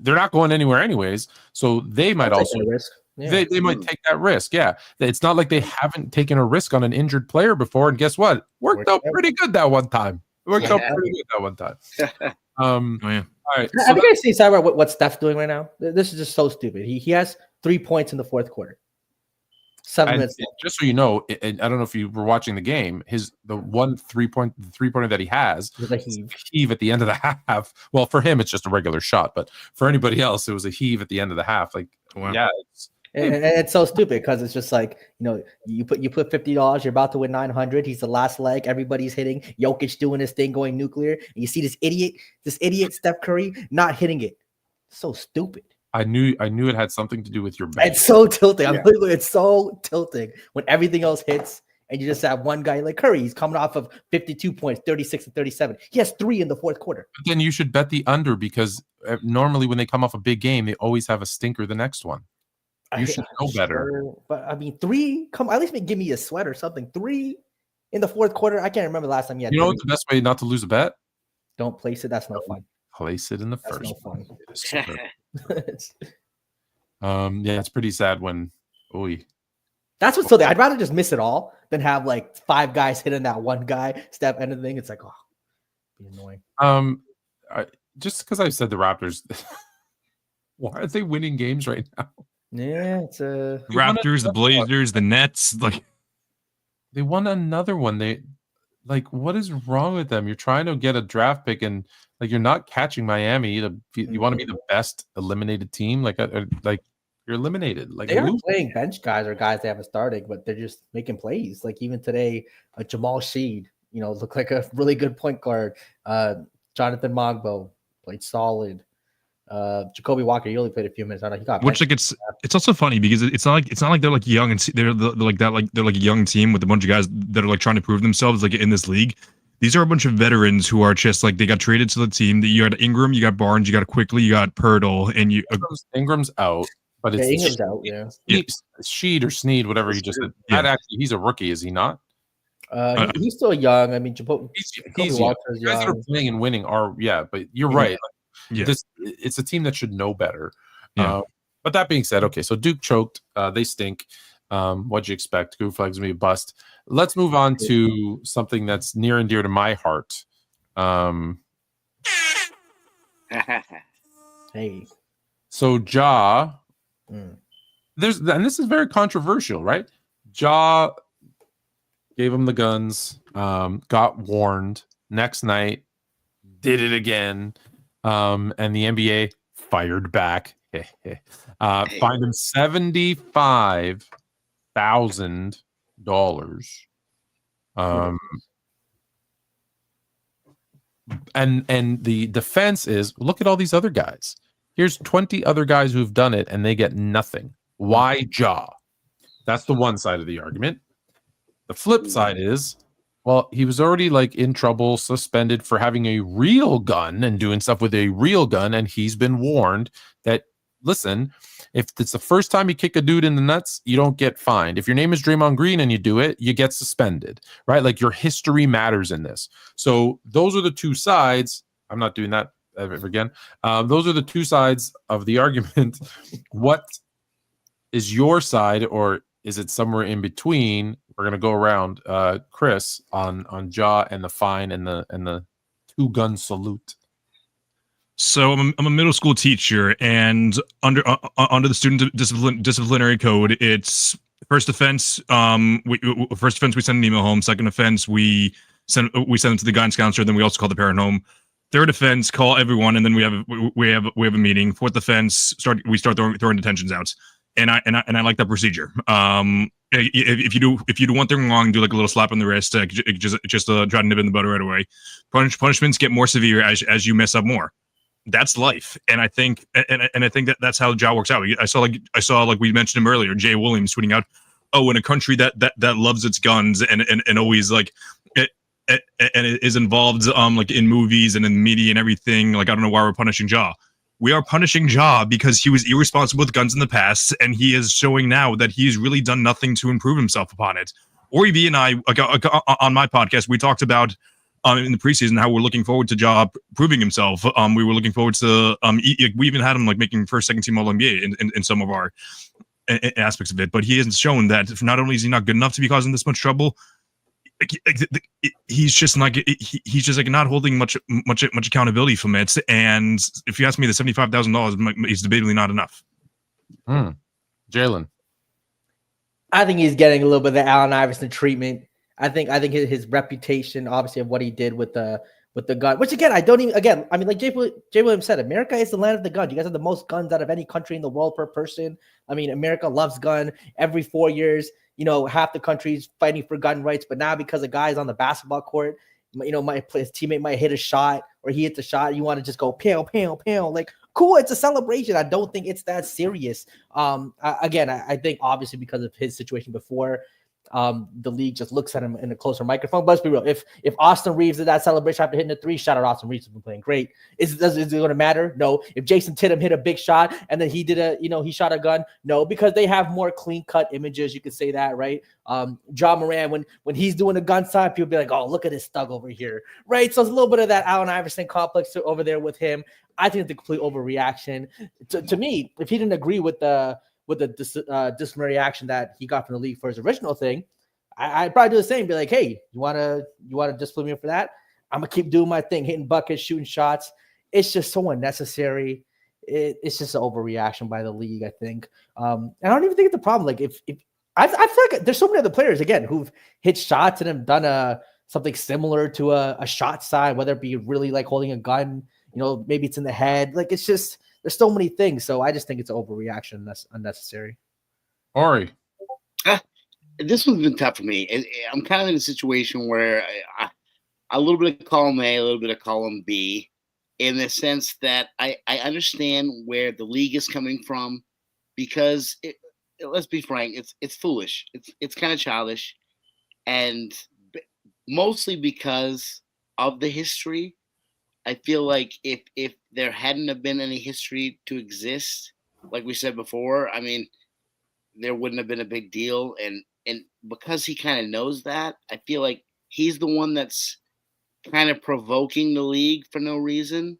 they're not going anywhere anyways, so they might also risk. Yeah. They might take that risk. Yeah, it's not like they haven't taken a risk on an injured player before, and guess what? Worked out pretty good that one time. All right. Have you guys seen what Steph's doing right now? This is just so stupid. He has 3 points in the fourth quarter. 7 And minutes. just so you know, I don't know if you were watching the game. The one three-pointer that he has It was a heave. heave at the end of the half. Well, for him, it's just a regular shot, but for anybody else, it was a heave at the end of the half. Like, yeah, And it's so stupid because it's just like, you put $50, you're about to win 900. He's the last leg. Everybody's hitting. Jokic doing his thing, going nuclear. And you see this idiot Steph Curry not hitting it. So stupid. I knew it had something to do with your bet. It's so tilting. It's so tilting when everything else hits and you just have one guy like Curry. He's coming off of 52 points, 36 and 37. He has 3 in the fourth quarter. But then you should bet the under because normally when they come off a big game, they always have a stinker the next one. You should know better. Sure, but I mean, 3. Come at least give me a sweat or something. 3 in the fourth quarter. I can't remember the last time you had. You know what's the best way not to lose a bet? Don't place it. That's no fun. Place it in the That's first. no fun. Yeah, it's pretty sad when. That's what's so. I'd rather just miss it all than have like 5 guys hitting that one guy step anything. It's like, be annoying. Just because I said the Raptors, why are they winning games right now? Yeah, it's Raptors, the Blazers, the Nets. Like, they won another one. What is wrong with them? You're trying to get a draft pick and you're not catching Miami. You want to be the best eliminated team. You're eliminated. They are playing bench guys or guys they haven't started, but they're just making plays. Like even today, Jamal Sheed, looked like a really good point guard. Jonathan Mogbo played solid. Jacoby Walker, he only played a few minutes. I know he got it's also funny because it's not like they're like young and they're like a young team with a bunch of guys that are like trying to prove themselves like in this league. These are a bunch of veterans who are just like they got traded to the team. That you got Ingram, you got Barnes, you got Quickly, you got Pirtle, and Ingram's out, but it's Ingram's out. Yeah, Sheed or Sneed, whatever he just said. Yeah. He's a rookie, is he not? He's still young. I mean, Jacoby Walker's young. Guys that are playing and winning are but you're right. It's a team that should know better. Yeah. But that being said, okay, so Duke choked. They stink. What'd you expect? Google Flag's gonna be a bust. Let's move on to something that's near and dear to my heart. Hey. So Ja, this is very controversial, right? Ja gave him the guns, got warned. Next night, did it again. And the NBA fired back. Fined him $75,000. And the defense is, look at all these other guys. Here's 20 other guys who've done it, and they get nothing. Why Ja? That's the one side of the argument. The flip side is, well, he was already in trouble, suspended for having a real gun and doing stuff with a real gun, and he's been warned that, listen, if it's the first time you kick a dude in the nuts, you don't get fined. If your name is Draymond Green and you do it, you get suspended, right? Your history matters in this. So those are the two sides. I'm not doing that ever again. Those are the two sides of the argument. What is your side, or is it somewhere in between? We're gonna go around, Chris, on Ja and the fine and the 2-gun salute. So I'm a middle school teacher, and under the student disciplinary code, it's first offense. First offense, we send an email home. Second offense, we send them to the guidance counselor. Then we also call the parent home. Third offense, call everyone, and then we have a meeting. Fourth offense, we start throwing detentions out. And I like that procedure. If you do one thing wrong, do a little slap on the wrist, just try to nib in the bud right away. Punishments get more severe as you mess up more. That's life, and I think that's how Ja works out. I saw like we mentioned him earlier, Jay Williams tweeting out, "Oh, in a country that loves its guns and always and it is involved in movies and in media and everything. I don't know why we're punishing Ja." We are punishing Ja because he was irresponsible with guns in the past, and he is showing now that he's really done nothing to improve himself upon it. Ori B and I, on my podcast, we talked about in the preseason how we're looking forward to Ja proving himself. We were looking forward to we even had him making first, second team All NBA in some of our aspects of it, but he hasn't shown that. Not only is he not good enough to be causing this much trouble, he's just not holding much accountability from it. And if you ask me, the $75,000 is debatably not enough. Jalen, I think he's getting a little bit of the Allen Iverson treatment. I think his reputation, obviously, of what he did with the gun, which again, I mean, like Jay Williams said, America is the land of the gun. You guys have the most guns out of any country in the world per person. I mean, America loves gun. Every 4 years, half the country's fighting for gun rights, but now because a guy's on the basketball court, his teammate might hit a shot or he hits a shot, you want to just go pow, pow, pow. Like, cool, it's a celebration. I don't think it's that serious. I think obviously because of his situation before, the league just looks at him in a closer microphone. But let's be real. If Austin Reeves did that celebration after hitting a 3, shout out Austin Reeves has been playing great. Is it going to matter? No. If Jason Tatum hit a big shot and then he did he shot a gun, no, because they have more clean cut images. You could say that, right? John Moran, when he's doing a gun sign, people be like, oh, look at this thug over here, right? So it's a little bit of that Allen Iverson complex over there with him. I think it's a complete overreaction. To me, if he didn't agree with the disciplinary action that he got from the league for his original thing, I'd probably do the same. Be like, hey, you wanna discipline me for that? I'm gonna keep doing my thing, hitting buckets, shooting shots. It's just so unnecessary. It's just an overreaction by the league, I think. And I don't even think it's a problem. Like if I feel like there's so many other players again who've hit shots and have done something similar to a shot sign, whether it be really like holding a gun, maybe it's in the head. Like it's just there's so many things. So I just think it's an overreaction. That's unnecessary. Ori. This one's been tough for me. I'm kind of in a situation where a little bit of column A, a little bit of column B, in the sense that I understand where the league is coming from, because let's be frank, it's foolish. It's kind of childish, and mostly because of the history. I feel like if there hadn't have been any history to exist, like we said before, I mean, there wouldn't have been a big deal. And because he kind of knows that, I feel like he's the one that's kind of provoking the league for no reason.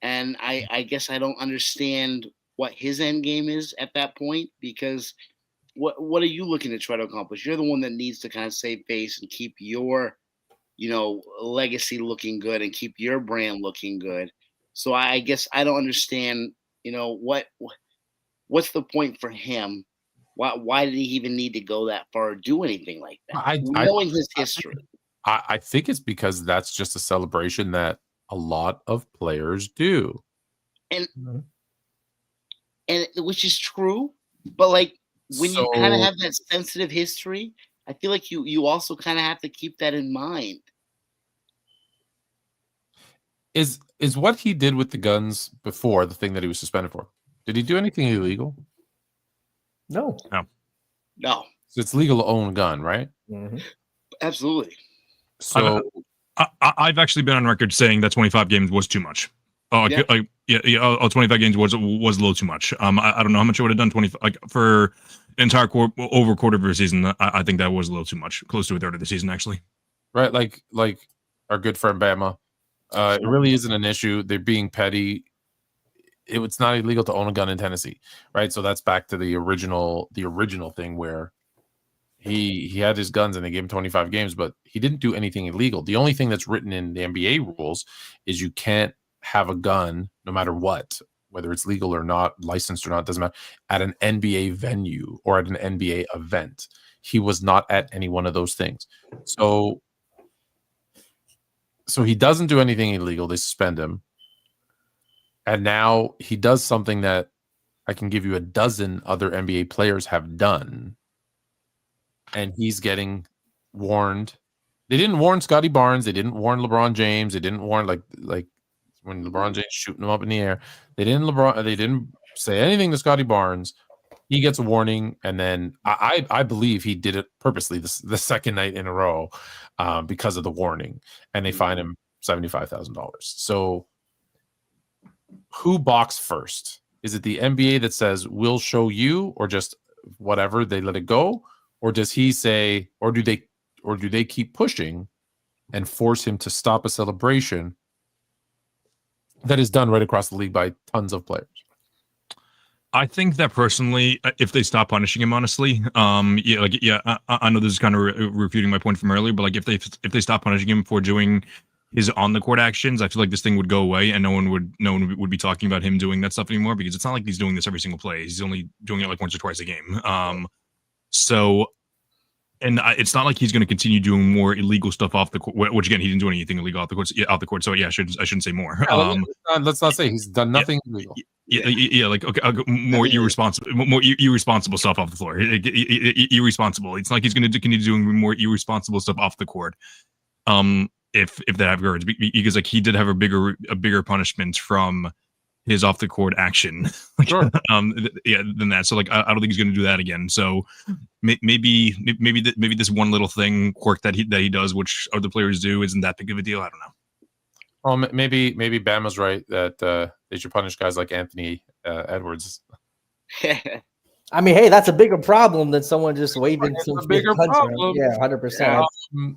And I guess I don't understand what his end game is at that point, because what are you looking to try to accomplish? You're the one that needs to kind of save face and keep your legacy looking good and keep your brand looking good. So I guess I don't understand, what's the point for him? Why did he even need to go that far or do anything like that? Knowing his history. I think it's because that's just a celebration that a lot of players do. And which is true, but like when you kind of have that sensitive history, I feel like you also kind of have to keep that in mind. Is what he did with the guns before the thing that he was suspended for? Did he do anything illegal? No. So it's legal to own a gun, right? Mm-hmm. Absolutely. So I've actually been on record saying that 25 games was too much. 25 games was a little too much. I don't know how much I would have done 25 for an entire quarter of the season. I think that was a little too much, close to a third of the season actually. Right, like our good friend Bama. It really isn't an issue. They're being petty. It's not illegal to own a gun in Tennessee, right? So that's back to the original thing where he had his guns and they gave him 25 games, but he didn't do anything illegal. The only thing that's written in the NBA rules is you can't have a gun no matter what, whether it's legal or not, licensed or not, doesn't matter, at an NBA venue or at an NBA event. He was not at any one of those things. So he doesn't do anything illegal. They suspend him. And now he does something that I can give you a dozen other NBA players have done. And he's getting warned. They didn't warn Scotty Barnes. They didn't warn LeBron James. They didn't warn like when LeBron James shooting him up in the air. They didn't say anything to Scotty Barnes. He gets a warning, and then I believe he did it purposely the second night in a row because of the warning, and they fine him $75,000. So who balks first? Is it the NBA that says we'll show you, or just whatever, they let it go, or does he say, or do they keep pushing and force him to stop a celebration that is done right across the league by tons of players? I think that personally, if they stop punishing him, honestly, I know this is kind of refuting my point from earlier, but like if they stop punishing him for doing his on the court actions, I feel like this thing would go away and no one would be talking about him doing that stuff anymore, because it's not like he's doing this every single play. He's only doing it like once or twice a game. So, and it's not like he's going to continue doing more illegal stuff off the court. Which again, he didn't do anything illegal off the court. Off the court. So yeah, I shouldn't say more. Yeah, let's not say he's done nothing illegal. Yeah, like okay, more irresponsible stuff off the floor. Irresponsible. It's not like he's going to continue doing more irresponsible stuff off the court. If that occurs, because like he did have a bigger punishment from his off the court action, Sure. than that. So like I don't think he's going to do that again. So maybe this one little thing quirk that he does, which other players do, isn't that big of a deal. I don't know. Well, maybe Bama's right that they should punish guys like Anthony Edwards. I mean, hey, that's a bigger problem than someone just waving some a bigger problem. Yeah, 100%.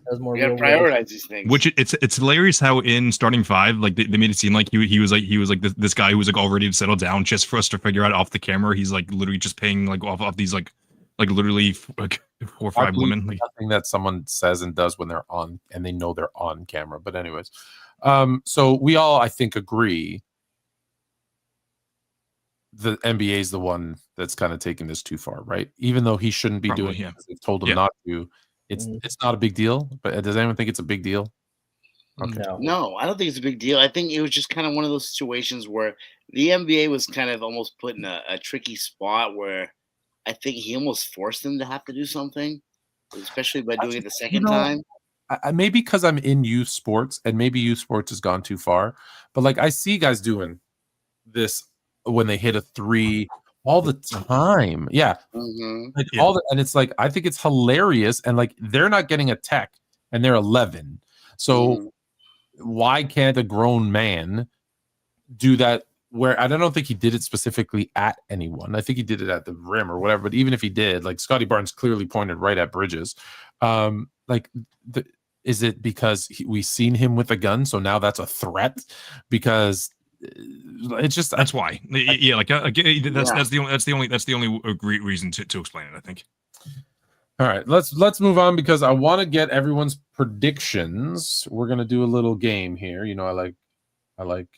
That's more You gotta prioritize these things. Which it's hilarious how in starting five, like they made it seem like he was like this guy who was like all ready to settle down, just for us to figure out off the camera he's like literally just paying like off these like literally like 4 or 5 women. Like nothing that someone says and does when they're on and they know they're on camera. But anyways, so we all I think agree the NBA is the one that's kind of taking this too far, right? Even though he shouldn't be doing it, they've told him not to. It's not a big deal. But does anyone think it's a big deal? Okay. No, I don't think it's a big deal. I think it was just kind of one of those situations where the NBA was kind of almost put in a tricky spot where I think he almost forced them to have to do something, especially by doing it the second time. Maybe because I'm in youth sports, and maybe youth sports has gone too far. But like I see guys doing this when they hit a three all the time. Yeah. Like and it's like I think it's hilarious, and like they're not getting a tech and they're 11. So why can't a grown man do that? Where I don't think he did it specifically at anyone. I think he did it at the rim or whatever. But even if he did, like Scotty Barnes clearly pointed right at Bridges. Is it because we've seen him with a gun, so now that's a threat? Because it's just that's why. Yeah, like that's the only great reason to explain it, I think. All right, let's move on because I want to get everyone's predictions. We're gonna do a little game here. You know, I like,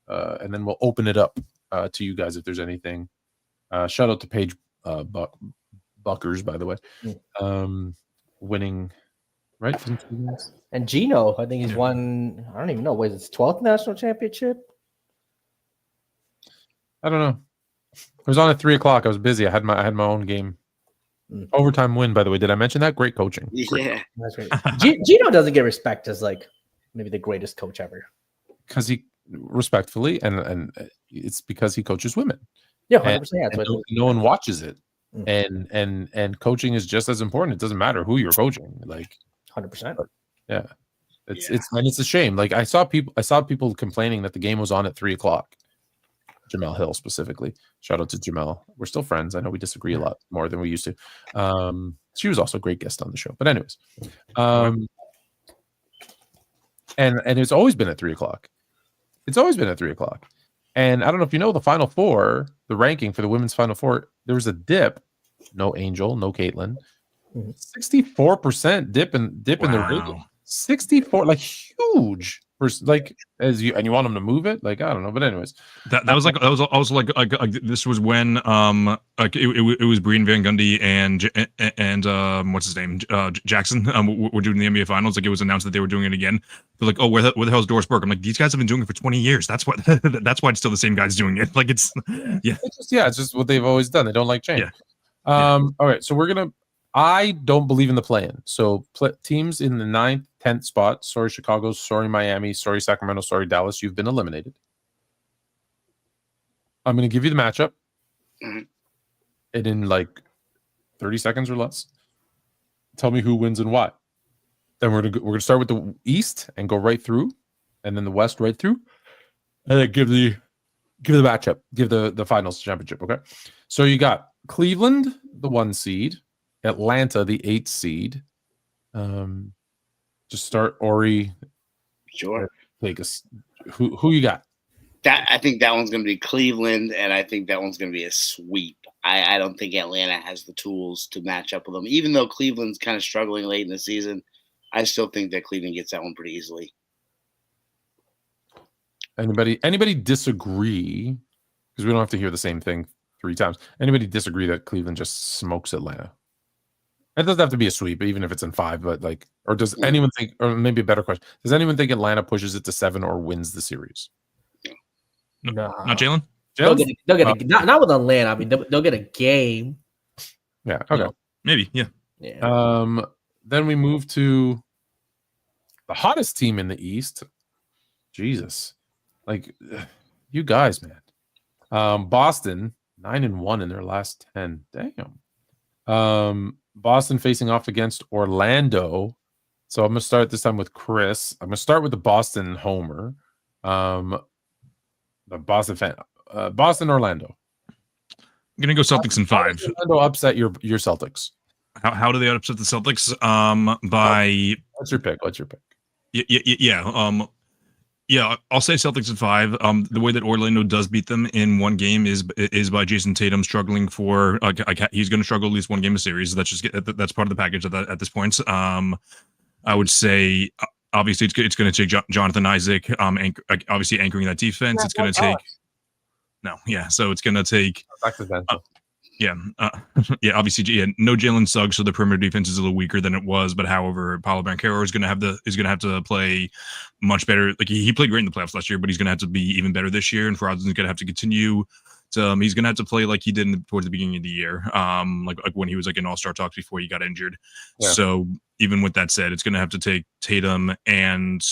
and then we'll open it up to you guys if there's anything. Shout out to Paige Buckers, by the way, winning, right? And Gino, I think he's won. I don't even know. Was it his 12th national championship? I don't know. I was on at 3:00. I was busy. I had my own game. Overtime win, by the way. Did I mention that? Great coaching. Yeah, that's right. Gino doesn't get respect as like maybe the greatest coach ever. Because he respectfully, and it's because he coaches women. Yeah, 100%. And no one watches it, and coaching is just as important. It doesn't matter who you're coaching. Like 100%. Yeah, it's a shame. Like I saw people complaining that the game was on at 3:00. Jamel Hill specifically. Shout out to Jamel. We're still friends. I know we disagree a lot more than we used to. She was also a great guest on the show. But anyways, and it's always been at 3:00. It's always been at 3:00. And I don't know if you know the Final Four, the ranking for the women's Final Four. There was a dip. No Angel, no Caitlin. 64% dip in the rating. 64, like huge. Like you want them to move it, like I don't know, but anyways, that was also like this was when like it was Breen Van Gundy and what's his name Jackson were doing the NBA Finals. Like it was announced that they were doing it again. They're like, oh, where the hell's Doris Burke? I'm like, these guys have been doing it for 20 years. That's why it's still the same guys doing it. Like it's just what they've always done. They don't like change. All right, so I don't believe in the play-in. So teams in the 9th, 10th spot. Sorry, Chicago. Sorry, Miami. Sorry, Sacramento. Sorry, Dallas. You've been eliminated. I'm going to give you the matchup. And in like 30 seconds or less, tell me who wins and why. Then we're gonna start with the East and go right through, and then the West right through, and then give the matchup, give the finals championship. Okay. So you got Cleveland, the 1 seed. Atlanta, the 8th seed. Just start Ori. Sure. Take us. Who you got? I think that one's going to be Cleveland, and I think that one's going to be a sweep. I don't think Atlanta has the tools to match up with them. Even though Cleveland's kind of struggling late in the season, I still think that Cleveland gets that one pretty easily. Anybody disagree? Because we don't have to hear the same thing 3 times. Anybody disagree that Cleveland just smokes Atlanta? It doesn't have to be a sweep, even if it's in 5. But like, or does anyone think? Or maybe a better question: does anyone think Atlanta pushes it to 7 or wins the series? No, Not Jalen. they'll get not with Atlanta. I mean, they'll get a game. Yeah. Okay. Maybe. Yeah. Yeah. Then we move to the hottest team in the East. Jesus, like you guys, man. Boston 9-1 in their last 10. Damn. Boston facing off against Orlando. So I'm gonna start this time with Chris. I'm gonna start with the Boston homer. The Boston fan. Boston Orlando. I'm gonna go Celtics in 5. Orlando upset your Celtics. How do they upset the Celtics? By What's your pick? Yeah, I'll say Celtics in 5. The way that Orlando does beat them in one game is by Jason Tatum struggling for. He's going to struggle at least one game a series. That's part of the package at this point. I would say obviously it's going to take Jonathan Isaac. Obviously anchoring that defense. It's going to take. No, yeah. So it's going to take. Obviously, no Jalen Suggs, so the perimeter defense is a little weaker than it was. But however, Paolo Banchero is going to have to play much better. Like he played great in the playoffs last year, but he's going to have to be even better this year. And Franz is going to have to continue. He's going to have to play like he did towards the beginning of the year, like when he was like in All-Star talks before he got injured. Yeah. So even with that said, it's going to have to take Tatum and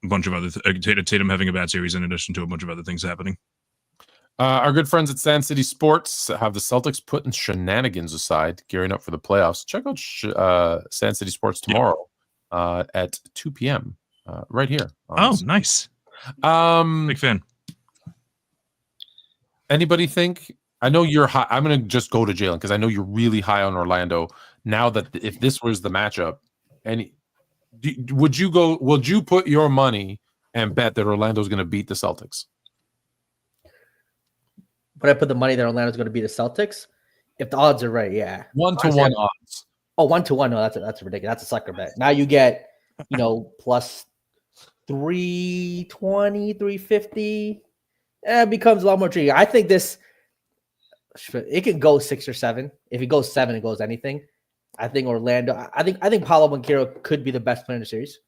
a bunch of other Tatum having a bad series in addition to a bunch of other things happening. Our good friends at Sand City Sports have the Celtics putting shenanigans aside, gearing up for the playoffs. Check out Sand City Sports tomorrow at 2 p.m. Right here. Nice. Big fan. Anybody think? I know you're high. I'm going to just go to Jalen because I know you're really high on Orlando. Now that if this was the matchup, would you put your money and bet that Orlando's going to beat the Celtics? Would I put the money that Orlando's going to beat the Celtics? If the odds are right, yeah. 1-to-1 odds. Oh, 1-to-1. No, that's ridiculous. That's a sucker bet. Now you get, plus 320, 350. It becomes a lot more tricky. I think it can go 6 or 7. If it goes 7, it goes anything. I think Orlando. I think Paolo Banchero could be the best player in the series.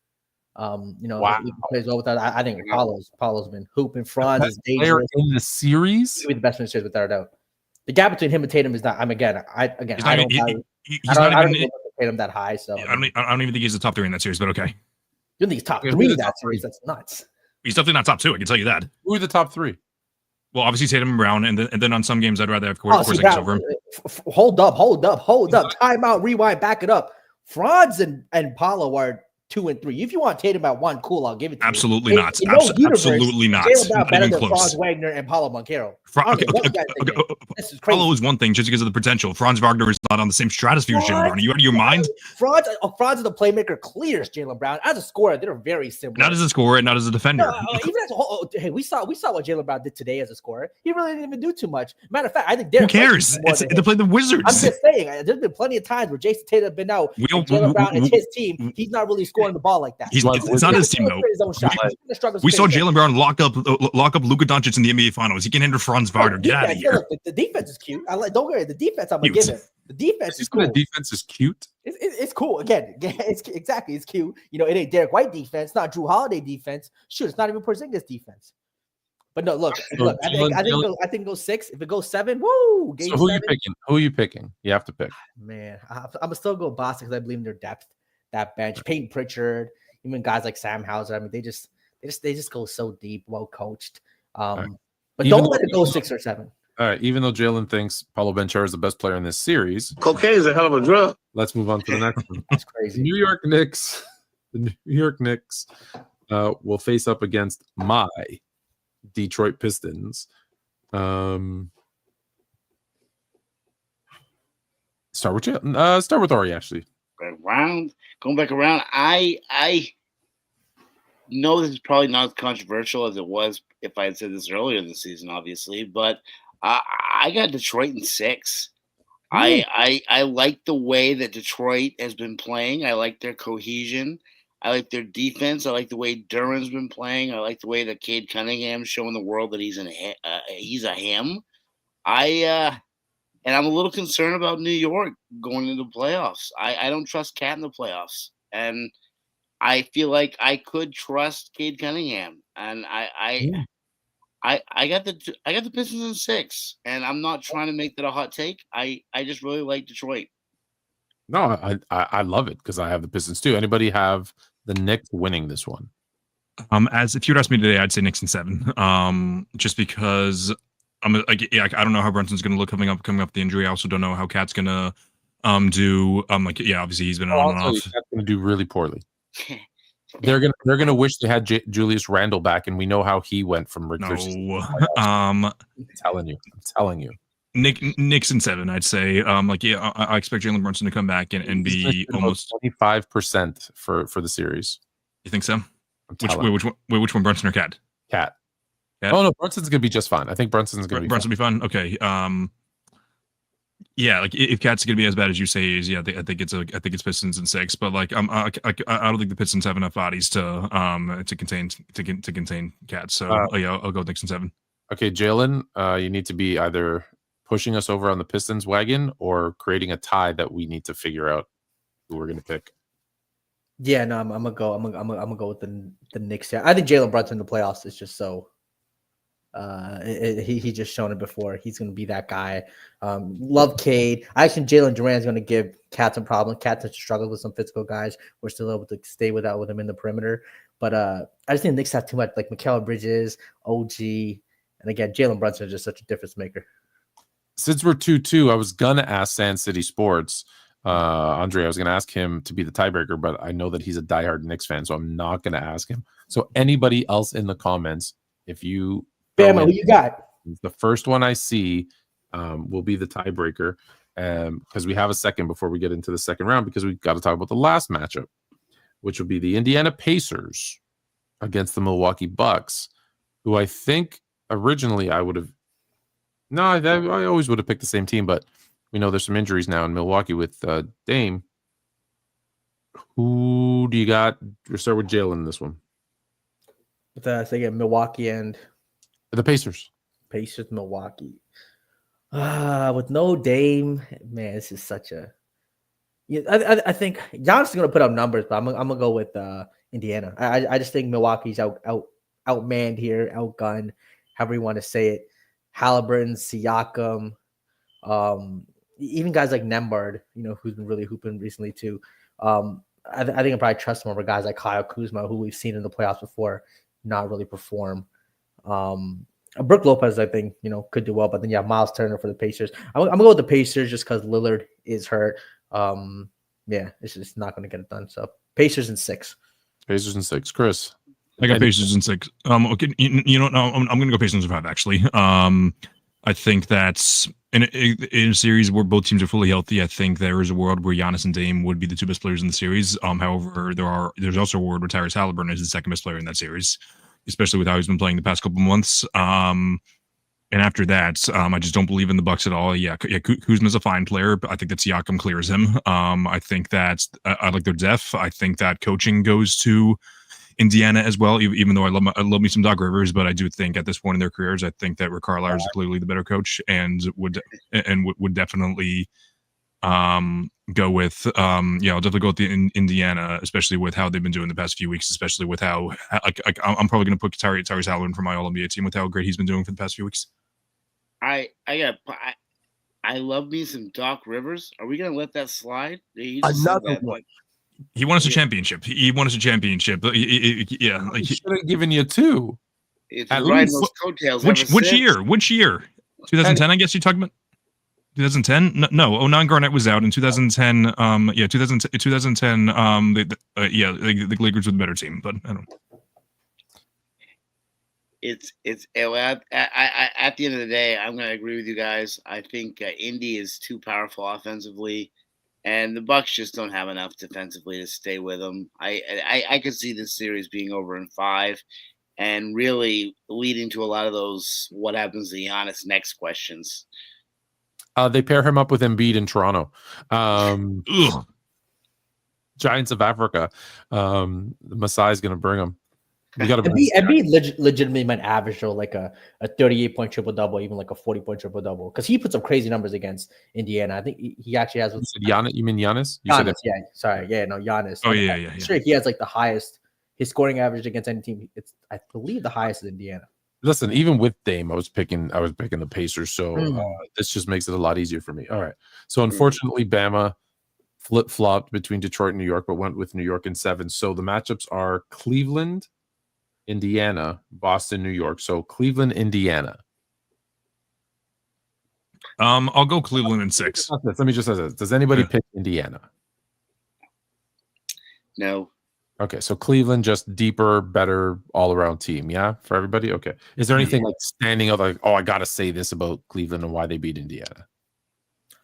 Wow. He plays well with that. I think Paulo's been hooping. Franz is dangerous in the series. He'll be the best in the series without a doubt. The gap between him and Tatum is not. I don't Tatum that high. So I don't even think he's the top 3 in that series. But okay, you think he's top 3 in that series? That's nuts. He's definitely not top 2. I can tell you that. Who are the top 3? Well, obviously Tatum and Brown, and then on some games I'd rather have Porzingis over him. Hold up. Time out. Rewind. Back it up. Franz and Paolo are 2 and 3. If you want Tatum at 1, cool, I'll give it to absolutely you. Not. Absolutely not. Jalen Brown not better even than close. Franz Wagner and Paolo Banchero. This is crazy. Paolo is one thing just because of the potential. Franz Wagner is not on the same stratosphere as Jalen Brown. Are you out of your mind? Franz is a playmaker, clears Jalen Brown. As a scorer, they're very similar. Not as a scorer, not as a defender. Hey, we saw what Jalen Brown did today as a scorer. He really didn't even do too much. Matter of fact, I think who cares? They play the Wizards. I'm just saying, there's been plenty of times where Jason Tatum has been out. Jalen Brown and his team, he's not really scoring the ball like that. It's not his team though. We saw Jalen Brown lock up Luka Doncic in the NBA Finals. He can hinder Franz Wagner. Get out of here. Look, the defense is cute. Don't worry. The defense I'm gonna give it. The defense is cool. The defense is cute. It's cool. Again, it's cute. It ain't Derek White defense. It's not Drew Holiday defense. Shoot, it's not even Porzingis defense. But no, look. I think it goes 6. If it goes 7, woo. So who are you picking? Who are you picking? You have to pick. Man, I'm gonna still go Boston because I believe in their depth. That bench, Peyton Pritchard, even guys like Sam Hauser. I mean, they just go so deep, well coached. But don't let it go 6 or 7. All right. Even though Jalen thinks Paolo Banchero is the best player in this series, cocaine is a hell of a drug. Let's move on to the next one. That's crazy. The New York Knicks will face up against my Detroit Pistons. Start with Ori, actually. Going back around, I know this is probably not as controversial as it was if I had said this earlier in the season, obviously, but I got Detroit in 6. I like the way that Detroit has been playing. I like their cohesion. I like their defense. I like the way Duran's been playing. I like the way that Cade Cunningham's showing the world that he's a him. And I'm a little concerned about New York going into the playoffs. I don't trust Cat in the playoffs. And I feel like I could trust Cade Cunningham. And I got the Pistons in 6. And I'm not trying to make that a hot take. I just really like Detroit. No, I love it because I have the Pistons too. Anybody have the Knicks winning this one? As if you'd asked me today, I'd say Knicks in 7. Just because I don't know how Brunson's going to look coming up the injury. I also don't know how Cat's going to do. Obviously he's been on and off. Cat's going to do really poorly. They're gonna wish they had Julius Randle back, and we know how he went from Rick. No, I'm telling you. Knicks in 7, I'd say. I expect Jalen Brunson to come back and be almost 25% for the series. You think so? Which one, Brunson or Cat? Cat. Oh no, Brunson's gonna be just fine. I think Brunson's gonna be fine. Okay. Yeah, like if Cat's gonna be as bad as you say he is, yeah, I think it's Pistons in 6. But like I don't think the Pistons have enough bodies to contain Cat. So I'll go with Knicks in 7. Okay, Jalen, you need to be either pushing us over on the Pistons wagon or creating a tie that we need to figure out who we're gonna pick. Yeah, no, I'm gonna go with the Knicks. Yeah, I think Jalen Brunson in the playoffs is just so. He just shown it before. He's gonna be that guy. Love Cade. I think Jalen Duran's gonna give Cat some problems. Cat has struggled with some physical guys. We're still able to stay with him in the perimeter. But I just think the Knicks have too much, like Mikal Bridges, OG, and again, Jalen Brunson is just such a difference maker. Since we're 2-2, I was gonna ask Sand City Sports. Andre, I was going to ask him to be the tiebreaker, but I know that he's a diehard Knicks fan, so I'm not going to ask him. So anybody else in the comments, if you Bama, who you got? The first one I see will be the tiebreaker, because we have a second before we get into the second round, because we've got to talk about the last matchup, which will be the Indiana Pacers against the Milwaukee Bucks, who I think originally I would have. No, I always would have picked the same team, but we know there's some injuries now in Milwaukee with Dame. Who do you got? We'll start with Jalen in this one. With again, Milwaukee and the Pacers. Milwaukee. With no Dame, man, this is such a. Yeah, I think Giannis is going to put up numbers, but I'm gonna go with Indiana. I just think Milwaukee's outmanned here, outgunned, however you want to say it. Halliburton, Siakam. Even guys like Nembhard, who's been really hooping recently too. I think I probably trust him over guys like Kyle Kuzma, who we've seen in the playoffs before, not really perform. Brook Lopez, I think, could do well, but then you have Miles Turner for the Pacers. I'm gonna go with the Pacers just because Lillard is hurt. Yeah, it's just not gonna get it done. So Pacers in 6. Pacers in 6. Chris, I got Pacers in 6. Okay, no, I'm gonna go Pacers in 5 actually. I think that's in a series where both teams are fully healthy. I think there is a world where Giannis and Dame would be the 2 best players in the series. However, there's also a world where Tyrese Halliburton is the 2nd best player in that series, especially with how he's been playing the past couple months. And after that, I just don't believe in the Bucks at all. Yeah, Kuzma's a fine player, but I think that Siakam clears him. I think that I like their depth. I think that coaching goes to Indiana as well, even though I love me some Doc Rivers, but I do think at this point in their careers, I think that Rick Carlisle is clearly the better coach and would definitely go with I'll definitely go with the Indiana, especially with how they've been doing the past few weeks, especially with how I'm probably going to put Tyrese Halliburton for my All NBA team with how great he's been doing for the past few weeks. I love me some Doc Rivers. Are we going to let that slide? Another one. He won us a championship. He won us a championship. Yeah, he should have given you 2. It's riding those coattails. Which year? 2010, I guess you talking about. 2010? No, 09 Garnett was out in 2010. 2010. The Lakers were the better team, but I don't. At the end of the day, I'm going to agree with you guys. I think Indy is too powerful offensively. And the Bucks just don't have enough defensively to stay with them. I could see this series being over in 5 and really leading to a lot of those what happens to Giannis next questions. They pair him up with Embiid in Toronto. Giants of Africa. The Masai is going to bring him. We got to Embiid legitimately might average though like a 38-point triple double, even like a 40-point triple double, because he put some crazy numbers against Indiana. I think he actually has. You said Giannis? You mean Giannis? You Giannis, said yeah. Sorry, yeah, no, Giannis. Oh, I'm sure he has like the highest his scoring average against any team. It's I believe the highest is Indiana. Listen, even with Dame, I was picking the Pacers, so this just makes it a lot easier for me. All right. So unfortunately, Bama flip-flopped between Detroit and New York, but went with New York in 7. So the matchups are Cleveland, Indiana, Boston, New York. So Cleveland, Indiana. I'll go Cleveland in 6. Let me just say this. Does anybody pick Indiana? No. Okay, so Cleveland, just deeper, better, all-around team. Yeah, for everybody. Okay. Is there anything like standing out like, oh, I gotta say this about Cleveland and why they beat Indiana,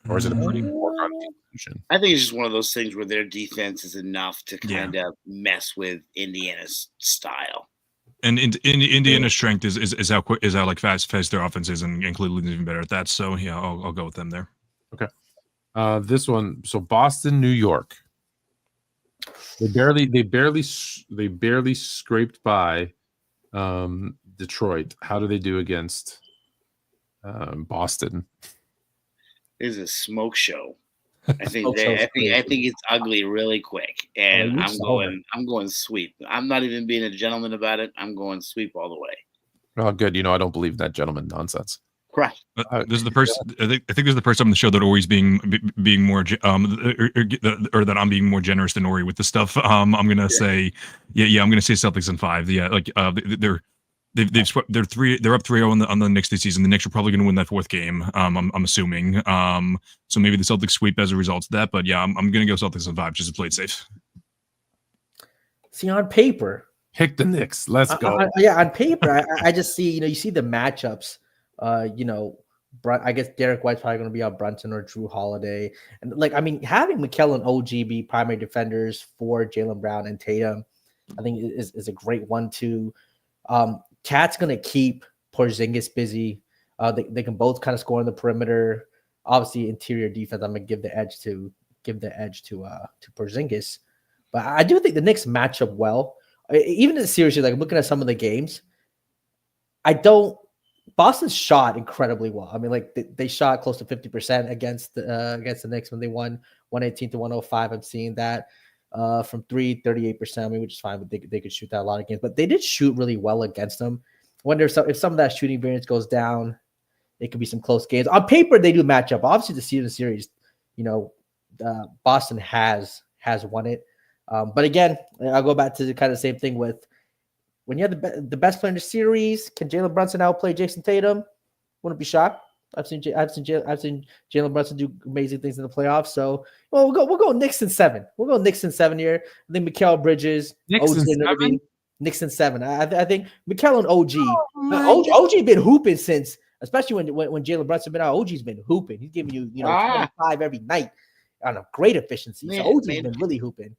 or is it a pretty foregone conclusion? I think it's just one of those things where their defense is enough to kind of mess with Indiana's style. And in Indiana's strength is how quick is how like fast their offense is, and Cleveland's even better at that. So yeah, I'll go with them there. Okay. This one. So Boston, New York. They barely scraped by Detroit. How do they do against Boston? It's a smoke show. I think it's ugly really quick, and I'm going sweep. I'm not even being a gentleman about it. I'm going sweep all the way. Oh, good. I don't believe that gentleman nonsense. Right. This is the person. I think this is the person on the show that always being more or that I'm being more generous than Ori with the stuff. I'm gonna say, I'm gonna say Celtics in 5. Yeah, like they're up 3-0 on the Knicks this season. The Knicks are probably going to win that 4th game. I'm assuming. So maybe the Celtics sweep as a result of that. But yeah, I'm going to go Celtics in 5 just to play it safe. See, on paper, pick the Knicks. Let's go. On paper, I just see you see the matchups. I guess Derek White's probably going to be out Brunson or Drew Holiday, and having Mikal and OG be primary defenders for Jaylen Brown and Tatum, I think is a great 1-2. Cat's going to keep Porzingis busy. They can both kind of score on the perimeter. Obviously, interior defense, I'm going to give the edge to Porzingis. But I do think the Knicks match up well. Even in the series, like looking at some of the games, Boston shot incredibly well. I mean, they shot close to 50% against the Knicks when they won 118-105. I'm seeing that. From 3, 38%, which is fine, but they could shoot that a lot of games. But they did shoot really well against them. I wonder if some of that shooting variance goes down, it could be some close games. On paper, they do match up. Obviously, the series, Boston has won it. But again, I'll go back to the kind of same thing with when you have the best player in the series. Can Jalen Brunson outplay Jason Tatum? Wouldn't be shocked. I've seen Jalen Brunson do amazing things in the playoffs. So we'll go Knicks in 7. We'll go Knicks in 7 here. I think Mikal Bridges, Knicks in 7. Knicks in 7. I think Mikal and OG. OG been hooping since, especially when Jalen Brunson been out. OG's been hooping. He's giving you 25 every night on a great efficiency. So OG's been really hooping.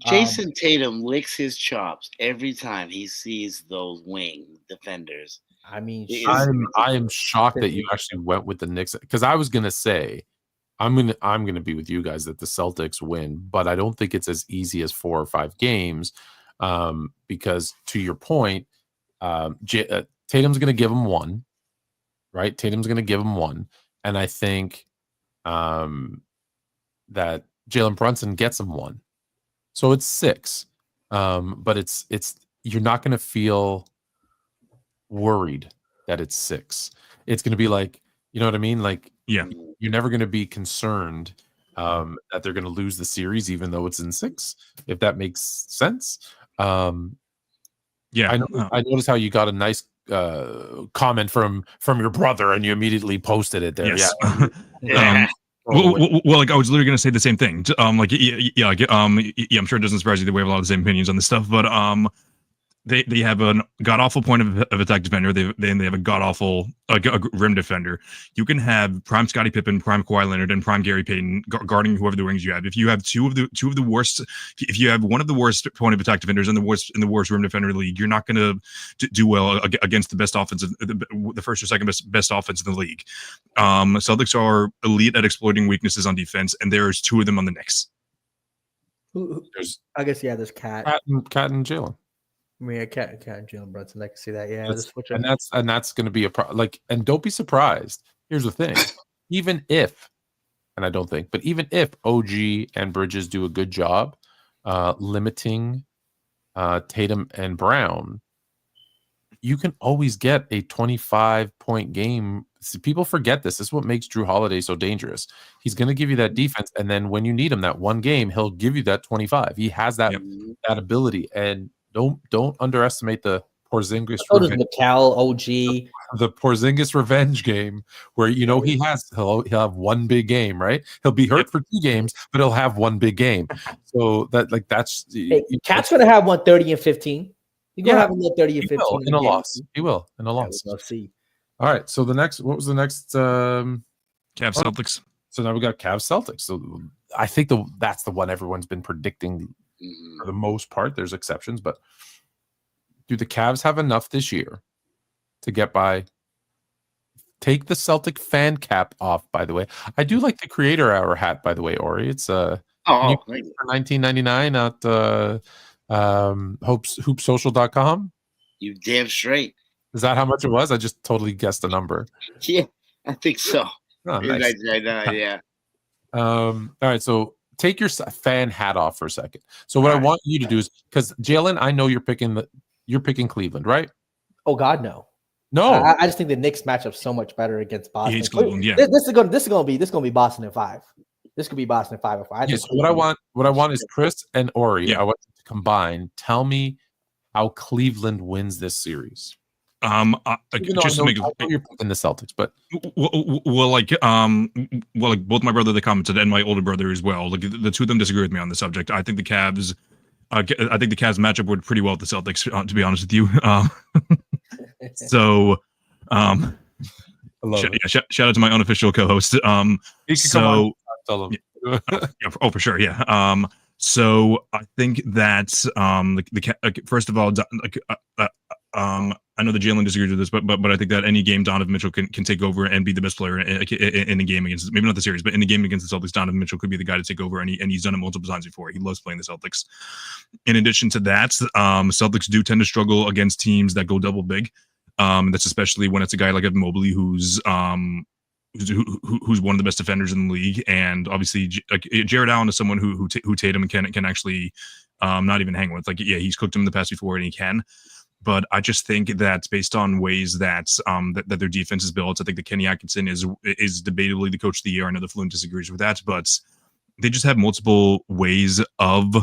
Jason Tatum licks his chops every time he sees those wing defenders. I mean, I am shocked that you actually went with the Knicks, because I was gonna say I'm gonna be with you guys that the Celtics win, but I don't think it's as easy as 4 or 5 games, because to your point, Tatum's gonna give him 1, right? Tatum's gonna give him 1, and I think that Jalen Brunson gets him 1, so it's 6. But it's you're not gonna feel worried that it's 6. It's going to be like, you know what I mean? Like, yeah, you're never going to be concerned that they're going to lose the series, even though it's in 6, if that makes sense. I noticed how you got a nice comment from your brother and you immediately posted it there. Yes. Yeah. Well, like I was literally going to say the same thing. I'm sure it doesn't surprise you that we have a lot of the same opinions on this stuff, but They have a god awful point of attack defender. They have a god awful rim defender. You can have prime Scottie Pippen, prime Kawhi Leonard, and prime Gary Payton guarding whoever the wings you have. If you have two of the worst, if you have one of the worst point of attack defenders and the worst rim defender in the league, you're not going to do well against the best offensive, the first or second best offense in the league. Celtics are elite at exploiting weaknesses on defense, and there's 2 of them on the Knicks. I guess there's Cat and Jalen. I mean, I can't Jalen Brunson. I can see that. Yeah, the switch up. and that's going to be and don't be surprised. Here's the thing: even if, and I don't think, but even if OG and Bridges do a good job limiting Tatum and Brown, you can always get a 25-point game. See, people forget this. This is what makes Drew Holiday so dangerous. He's going to give you that defense, and then when you need him, that one game, he'll give you that 25. He has that that ability, and don't underestimate the Porzingis. So does McCall, OG. The Porzingis revenge game, where he'll have one big game, right? He'll be hurt for 2 games, but he'll have one big game. So that's Cat's going to have 130 and 15. He's going to have a little 30 and 15 in a loss. He will in a loss. Let's see. All right. So what was the next? Cavs Celtics. So now we got Cavs Celtics. So I think that's the one everyone's been predicting for the most part. There's exceptions, but do the Cavs have enough this year to get by? Take the Celtic fan cap off, by the way. I do like the creator hour hat, by the way, Ori. It's for $19.99 at hoopsocial.com. You damn straight. Is that how much it was? I just totally guessed a number. Yeah, I think so. Oh, nice. Yeah. All right, so take your fan hat off for a second. So what I want you to do is, because Jalen, I know you're picking Cleveland, right? Oh God, no. I just think the Knicks match up so much better against Boston. It's Cleveland, yeah. This is going to be Boston in 5. This could be Boston in 5 or 5. Yes. What I want is Chris and Ori. Yeah. I want you to combine. Tell me how Cleveland wins this series. Just to make you're picking the Celtics, but like both my brother that commented and my older brother as well. Like the two of them disagree with me on the subject. I think the Cavs. I think the Cavs match up would pretty well with the Celtics. To be honest with you. So, shout out to my unofficial co-host. So, tell them. Oh, for sure, yeah. So I think that first of all, I know that Jalen disagrees with this, but I think that any game Donovan Mitchell can take over and be the best player in a game against, maybe not the series, but in the game against the Celtics, Donovan Mitchell could be the guy to take over, and he's done it multiple times before. He loves playing the Celtics. In addition to that, Celtics do tend to struggle against teams that go double big. That's especially when it's a guy like Evan Mobley who's one of the best defenders in the league, and obviously Jared Allen is someone who Tatum can actually not even hang with. He's cooked him in the past before, and he can. But I just think that based on ways that that their defense is built, I think that Kenny Atkinson is debatably the coach of the year. I know that Fluent disagrees with that, but they just have multiple ways of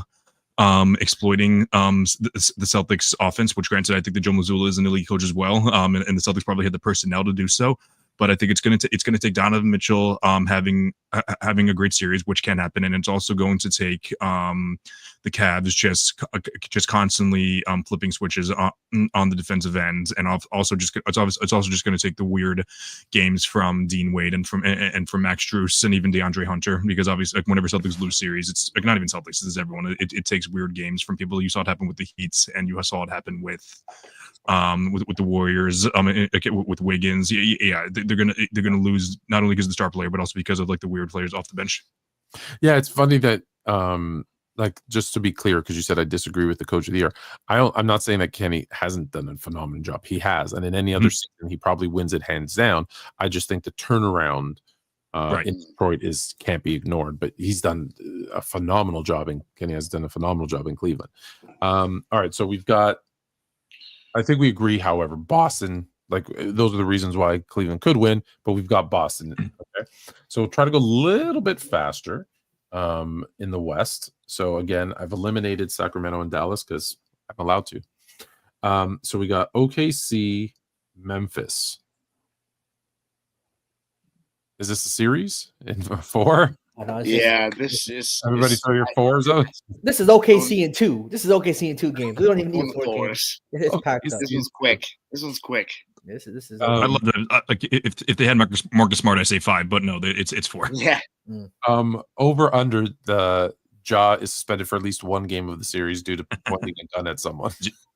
exploiting the Celtics offense, which granted, I think that Joe Mazzulla is an elite coach as well. And the Celtics probably had the personnel to do so. But I think it's going to take Donovan Mitchell having a great series, which can happen, and it's also going to take the Cavs just constantly flipping switches on the defensive end, and it's also just going to take the weird games from Dean Wade and from Max Strus and even DeAndre Hunter, because obviously whenever Celtics lose series, it's not even Celtics, this is everyone. It takes weird games from people. You saw it happen with the Heat, and you saw it happen with the Warriors, with Wiggins. Yeah, they're gonna lose not only because of the star player, but also because of the weird players off the bench. Yeah, it's funny that just to be clear, because you said I disagree with the coach of the year. I'm not saying that Kenny hasn't done a phenomenal job. He has, and in any other season, he probably wins it hands down. I just think the turnaround in Detroit can't be ignored. But he's done a phenomenal job, and Kenny has done a phenomenal job in Cleveland. All right, so we've got. I think we agree, however, Boston, those are the reasons why Cleveland could win, but we've got Boston. Okay. So we'll try to go a little bit faster in the West. So again, I've eliminated Sacramento and Dallas because I'm allowed to. So we got OKC, Memphis. Is this a series in 4? Yeah, this is everybody throw your 4s out. This is OKC in 2. This is OKC in 2 games. We don't even need 4 games. It's packed up. This one's quick. This is. I love that. If they had Marcus Smart, I say 5, but no, it's 4. Yeah. Over under the Ja is suspended for at least one game of the series due to pointing a gun at someone.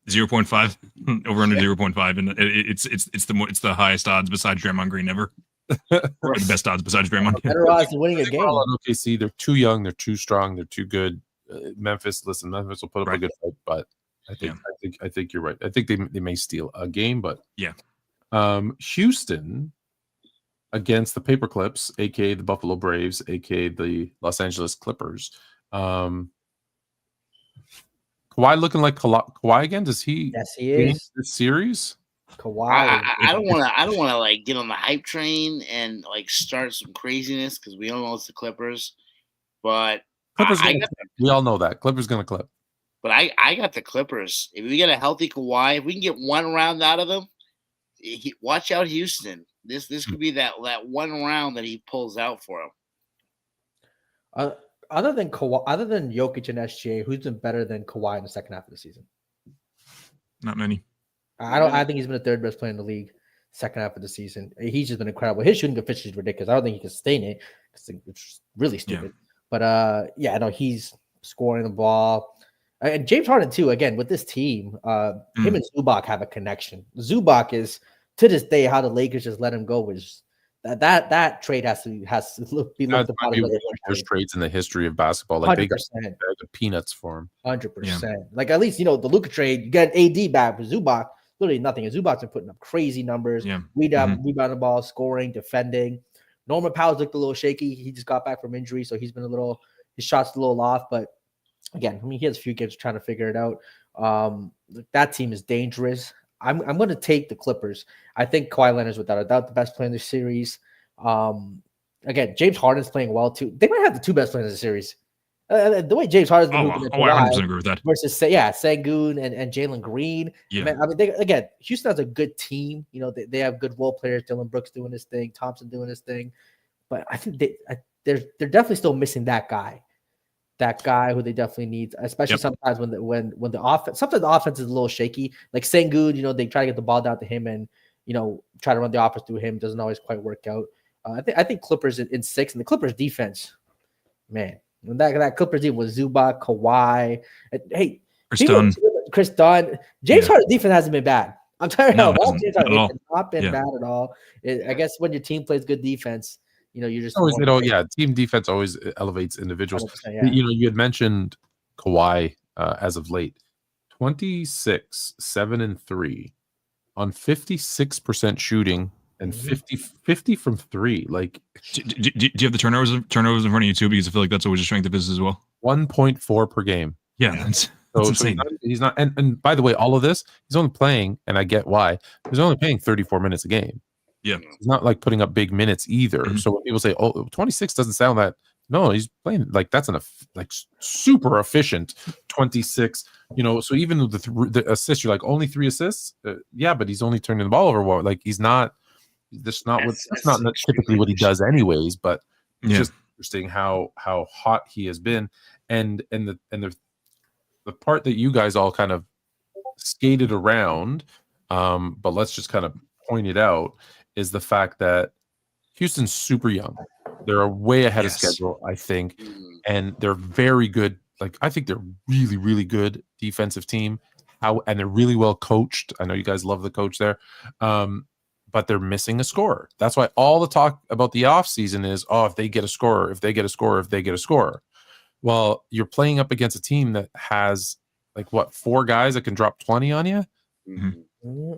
0.5 over under 0.5, and it's the highest odds besides Draymond Green ever. Or the best odds besides Draymond. Better odds than winning a game. OKC, they're too young, they're too strong, they're too good. Memphis will put up a good fight, but I think you're right. I think they may steal a game, but yeah. Houston against the Paperclips, aka the Buffalo Braves, aka the Los Angeles Clippers. Kawhi looking like Kawhi again? Does he? Yes, he win is. this series? Kawhi. I don't want to like get on the hype train and like start some craziness because we all know it's the Clippers. But Clippers. We all know that Clippers going to clip. But I got the Clippers. If we get a healthy Kawhi, if we can get one round out of them, watch out, Houston. This could be that one round that he pulls out for him. Other than Kawhi, other than Jokic and SGA, who's been better than Kawhi in the second half of the season? Not many. I think he's been the third best player in the league second half of the season. He's just been incredible. His shooting efficiency is ridiculous. I don't think he can sustain it because it's really stupid. Yeah. But he's scoring the ball. And James Harden too. Again, with this team, him and Zubac have a connection. Zubac is to this day how the Lakers just let him go was that trade has to be looked upon. One of the worst trades in the history of basketball. Like 100%. They got the peanuts for him. 100%. Like at least the Luka trade, you get AD back with Zubac. Literally nothing. And Zubac's been putting up crazy numbers. Yeah. Rebound the ball, scoring, defending. Norman Powell's looked a little shaky. He just got back from injury, so he's been his shot's a little off. But again, I mean, he has a few games trying to figure it out. That team is dangerous. I'm going to take the Clippers. I think Kawhi Leonard's without a doubt the best player in the series. Again, James Harden's playing well too. They might have the two best players in the series. The way James Harden's been moving I 100% agree with that. Versus Sengun and Jalen Green. Yeah. I mean, Houston has a good team. They have good role players. Dylan Brooks doing his thing, Thompson doing his thing. But I think they're definitely still missing that guy. That guy who they definitely need, especially sometimes when the offense, sometimes the offense is a little shaky. Like Sengun, they try to get the ball down to him and try to run the offense through him. Doesn't always quite work out. I think Clippers in 6, and the Clippers defense, man. When that Clippers team was Zubac, Kawhi, hey, Chris Dunn, James Harden defense hasn't been bad. I'm tired of James Harden. It's not been bad at all. I guess when your team plays good defense, you're just always team defense always elevates individuals. You had mentioned Kawhi as of late, 26, 7 and 3 on 56% shooting. And 50 from 3. Like, do you have the turnovers in front of you too? Because I feel like that's always a strength of his as well. 1.4 per game. Yeah, that's insane. He's not. And by the way, all of this, he's only playing, and I get why. He's only playing 34 minutes a game. Yeah, he's not like putting up big minutes either. Mm-hmm. So when people say, "Oh, 26 doesn't sound that," no, he's playing like that's super efficient 26. So even the assists, you're like only 3 assists. But he's only turning the ball over. Like he's not. That's not typically what he does anyways, but it's just interesting how hot he has been, and the part that you guys all kind of skated around, but let's just kind of point it out, is the fact that Houston's super young. They're way ahead of schedule, I think, and they're very good. Like I think they're really, really good defensive team. And they're really well coached. I know you guys love the coach there. But they're missing a scorer. That's why all the talk about the offseason is, if they get a scorer, if they get a scorer. Well, you're playing up against a team that has 4 guys that can drop 20 on you? Mm-hmm.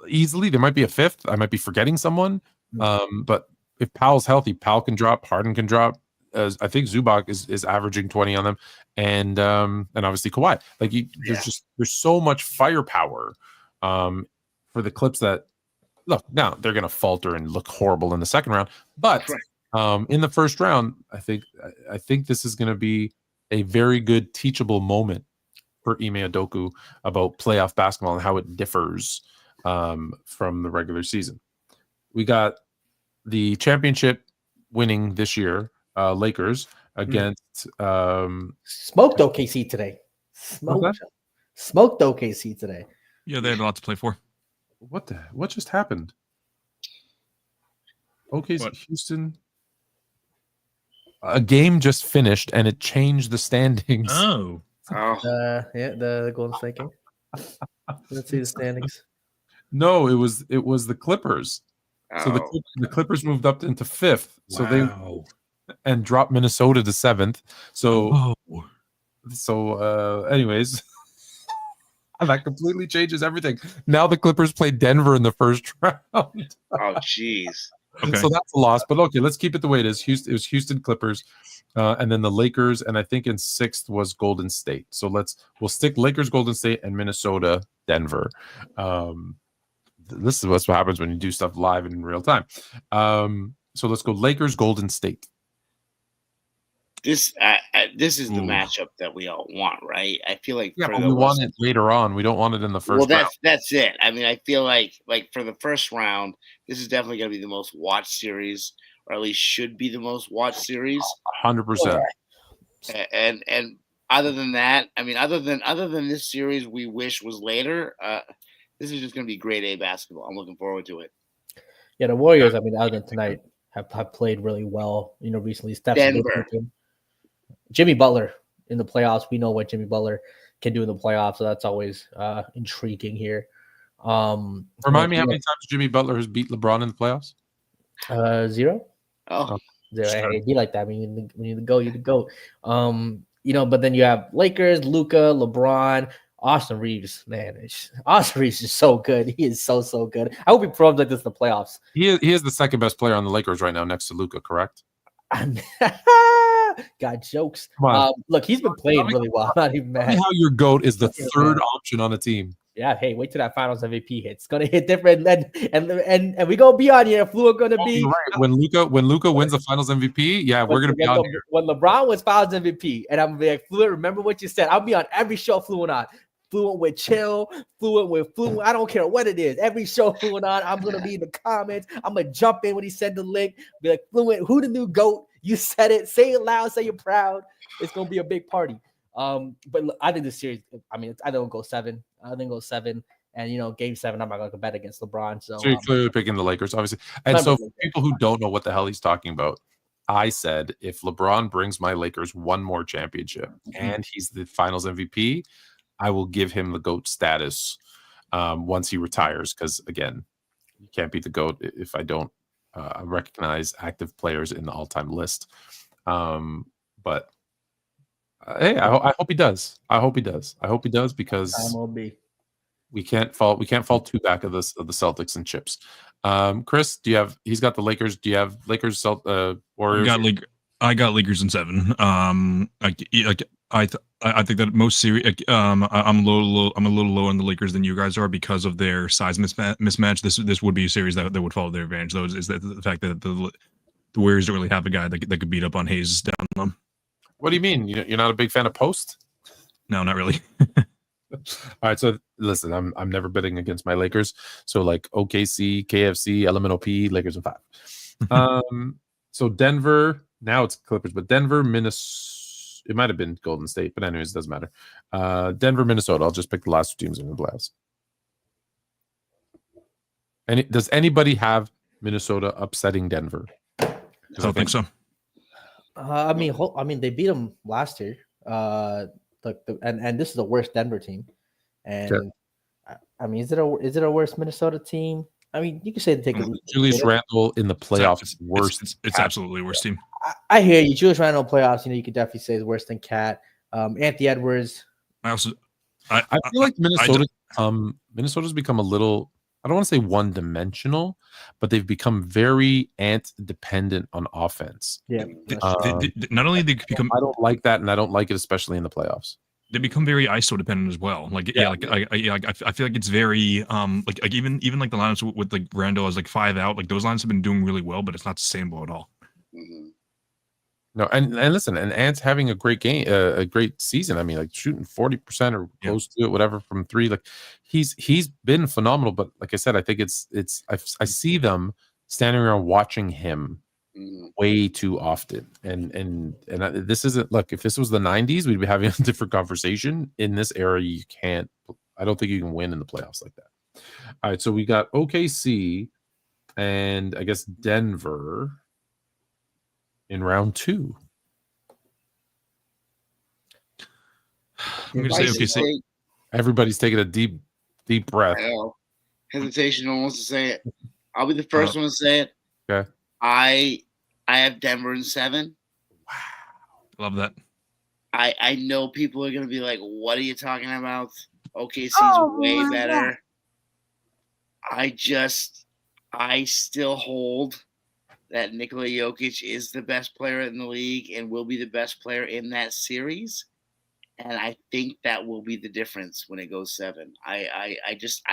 Easily. There might be a 5th. I might be forgetting someone. But if Powell's healthy, Powell can drop, Harden can drop. I think Zubac is averaging 20 on them. And obviously Kawhi. There's so much firepower for the Clips that, look, now they're going to falter and look horrible in the second round, but in the first round, I think this is going to be a very good teachable moment for Ime Udoka about playoff basketball and how it differs from the regular season. We got the championship winning this year, Lakers against smoked OKC today. Smoked OKC today. Yeah, they had a lot to play for. What just happened? Okay, Houston. A game just finished and it changed the standings. The Golden State game. Let's see the standings. No, it was the Clippers. So the Clippers moved up into 5th. Wow. And dropped Minnesota to 7th. So anyways. That completely changes everything. Now the Clippers play Denver in the first round. Oh, jeez. Okay. So that's a loss. But okay, let's keep it the way it is. Houston, it was Houston Clippers, and then the Lakers, and I think in sixth was Golden State. So we'll stick Lakers, Golden State, and Minnesota, Denver. This is what happens when you do stuff live and in real time. So let's go Lakers, Golden State. This is the Ooh. matchup that we all want, right? I feel like Yeah, for but the we want it later on. We don't want it in the first well, round. that's it. I mean, I feel like for the first round, this is definitely going to be the most watched series, or at least should be the most watched series. 100%. And other than that, I mean, other than this series, we wish was later. This is just going to be grade A basketball. I'm looking forward to it. Yeah, the Warriors. I mean, other than tonight, have played really well. Recently. Denver. Jimmy Butler in the playoffs. We know what Jimmy Butler can do in the playoffs, so that's always intriguing here. Remind me how many times Jimmy Butler has beat LeBron in the playoffs? 0. Oh, Zero. Sure. It'd be like that. I mean, when you go, you go. But then you have Lakers, Luka, LeBron, Austin Reeves. Man, Austin Reeves is so good. He is so good. I hope he performs like this in the playoffs. He is the second best player on the Lakers right now, next to Luka. Correct? Got jokes. Come on. Look, he's been playing really well. I'm not even Tell me mad. how your GOAT is the Yeah, third man. option on the team. Yeah, hey, wait till that Finals MVP hits. It's gonna hit different, and we gonna be on here. Flu gonna be You're right. When Luka wins the Finals MVP, yeah, we're gonna be on here. when LeBron wins Finals MVP, and I'm gonna be like, Fluent, remember what you said. I'll be on every show Fluent on. Fluent with Chill, Fluent with Fluent. I don't care what it is. Every show Fluent on. I'm gonna be in the comments. I'm gonna jump in when he said the link. Be like, Fluent, who the new GOAT? You said it. Say it loud. Say you're proud. It's gonna be a big party. But look, I think this series. I mean, I don't go 7. I think go 7. And game 7, I'm not going to bet against LeBron. So you're clearly picking the Lakers, obviously. And so for people who don't know what the hell he's talking about, I said if LeBron brings my Lakers one more championship and he's the Finals MVP, I will give him the GOAT status once he retires. Because again, you can't beat the GOAT if I don't recognize active players in the all-time list. But hey, I hope he does. I hope he does because MLB. we can't fall too back of the Celtics and chips. Chris, he's got the Lakers. Do you have Lakers Warriors? I got Lakers in 7. I think that most series I'm a little low on the Lakers than you guys are because of their size mismatch. This would be a series that would follow their advantage. Though is that the fact that the Warriors don't really have a guy that could beat up on Hayes down them. What do you mean? You're not a big fan of Post? No, not really. All right, so listen, I'm never betting against my Lakers. So like OKC, KFC, LMNOP, Lakers in 5. So Denver, now it's Clippers, but Denver, Minnesota, it might have been Golden State, but anyways, it doesn't matter. Denver, Minnesota. I'll just pick the last 2 teams in the playoffs. Does anybody have Minnesota upsetting Denver? I don't think so. I mean, they beat them last year. And this is the worst Denver team. And Sure. I mean, is it a worse Minnesota team? I mean, you can say they take a Julius Randle in the playoffs worst. It's absolutely the worst team. I hear you. Julius Randle playoffs. You could definitely say is worse than Cat. Anthony Edwards. I feel like Minnesota's become a little. I don't want to say one-dimensional, but they've become very ant-dependent on offense. Yeah. Not only they become, I don't like that, and I don't like it, especially in the playoffs. They become very ISO dependent as well. Like I feel like it's very like even like the lineups with like Randall as like 5 out. Like those lines have been doing really well, but it's not sustainable at all. Mm-hmm. No, and listen, and Ant's having a great game, a great season. I mean, like shooting 40% or close to it, whatever from 3. Like he's been phenomenal. But like I said, I think I see them standing around watching him way too often. And this isn't, look, if this was the 90s, we'd be having a different conversation. In this era, I don't think you can win in the playoffs like that. All right, so we got OKC and I guess Denver in round 2. I'm going to say OKC. Everybody's taking a deep breath. I know. Hesitation almost to say it. I'll be the first one to say it. Okay. I have Denver in 7. Love that. I know people are going to be like, what are you talking about? OKC's way better. I still hold that Nikola Jokic is the best player in the league and will be the best player in that series. And I think that will be the difference when it goes 7. I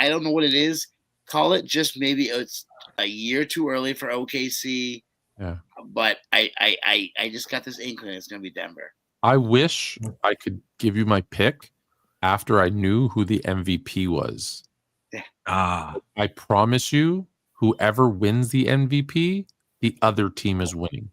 don't know what it is. Call it just maybe it's a year too early for OKC. Yeah. But I just got this inkling it's going to be Denver. I wish I could give you my pick after I knew who the MVP was. I promise you, whoever wins the MVP, the other team is winning.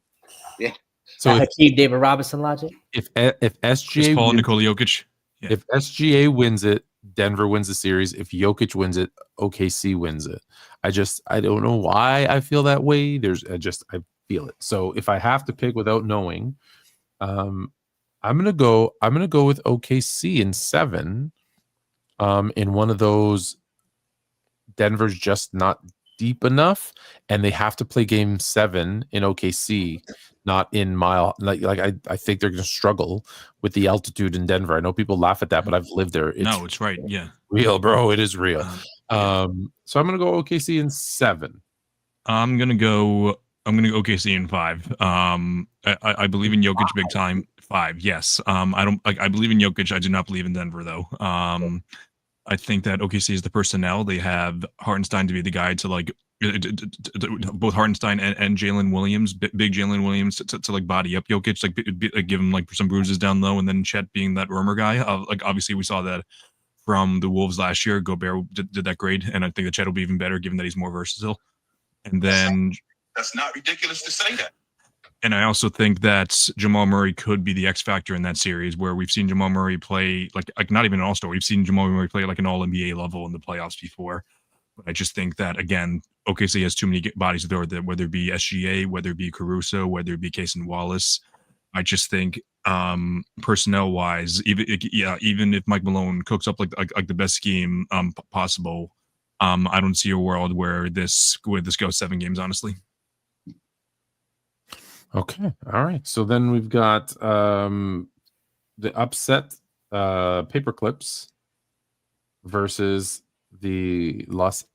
Yeah. So Hakeem David Robinson logic. If Chris SGA Paul and wins, Nikola Jokic. Yeah. if SGA wins it, Denver wins the series. If Jokic wins it, OKC wins it. I don't know why I feel that way. I feel it. So if I have to pick without knowing, I'm gonna go with OKC in 7. In one of those, Denver's just not deep enough, and they have to play game 7 in OKC, not in I think they're gonna struggle with the altitude in Denver. I know people laugh at that, but I've lived there. It's right. Yeah. Real, bro. It is real. Yeah. So I'm gonna go OKC in 7. I'm gonna go OKC in 5. I believe in Jokic big time. 5, yes. I believe in Jokic. I do not believe in Denver though. I think that OKC is the personnel. They have Hartenstein to be the guy to both Hartenstein and Jalen Williams, big Jalen Williams to like body up Jokic, like give him like some bruises down low, and then Chet being that roamer guy. Like obviously we saw that from the Wolves last year. Gobert did that great, and I think that Chet will be even better given that he's more versatile. And then that's not ridiculous to say that. And I also think that Jamal Murray could be the X factor in that series, where we've seen Jamal Murray play like not even an All-Star. We've seen Jamal Murray play like an All NBA level in the playoffs before. But I just think that again, OKC has too many bodies to throw at them, whether it be SGA, whether it be Caruso, whether it be Cason Wallace. I just think personnel wise, even if Mike Malone cooks up like the best scheme possible, I don't see a world where this goes 7 games, honestly. Okay. All right. So then we've got the upset paper clips versus the loss.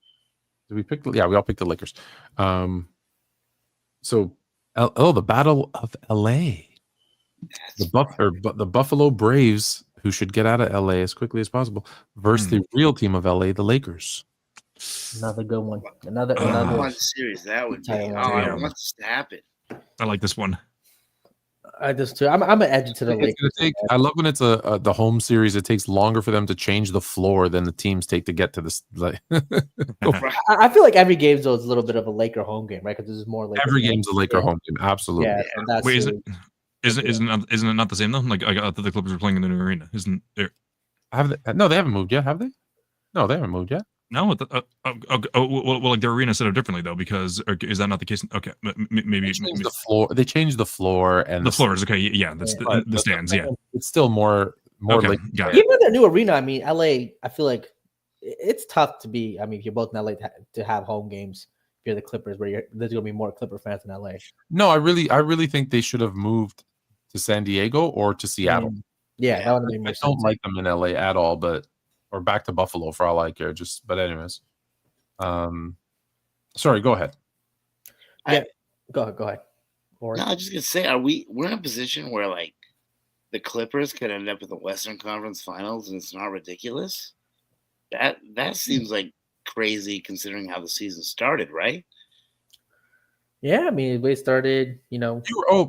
Did we pick? Yeah, we all picked the Lakers. So the Battle of LA. The Buffalo Braves, who should get out of LA as quickly as possible, versus the real team of LA, the Lakers. Another good one. Another one series that would be. I want this to happen. I like this one. I just too. I'm gonna edge it to the Lakers. I love when it's the home series. It takes longer for them to change the floor than the teams take to get to this. I feel like every game though is a little bit of a Laker home game, right? Because there's more. Lakers every game's a Laker home game. Absolutely. Yeah. And wait, isn't it not the same though? Like I thought the Clippers were playing in the new arena. Isn't there? No, they haven't moved yet, have they? No, they haven't moved yet. No, well, like their arena set up differently though, because is that not the case? Okay, maybe the floor. They changed the floor and the floor is okay. Yeah, that's the stands. Yeah, it's still more. Okay, got it. Even their new arena. I mean, LA. I feel like it's tough to be. I mean, if you're both in LA to have home games. If you're the Clippers, where there's gonna be more Clipper fans in LA. No, I really think they should have moved to San Diego or to Seattle. Yeah, that would be more. I don't like them in LA at all, or back to Buffalo for all I care. But anyways, sorry, go ahead. Yeah, go ahead. No, I was just gonna say, we're in a position where like the Clippers could end up in the Western Conference Finals, and it's not ridiculous. That seems like crazy considering how the season started, right? Yeah, I mean, we started,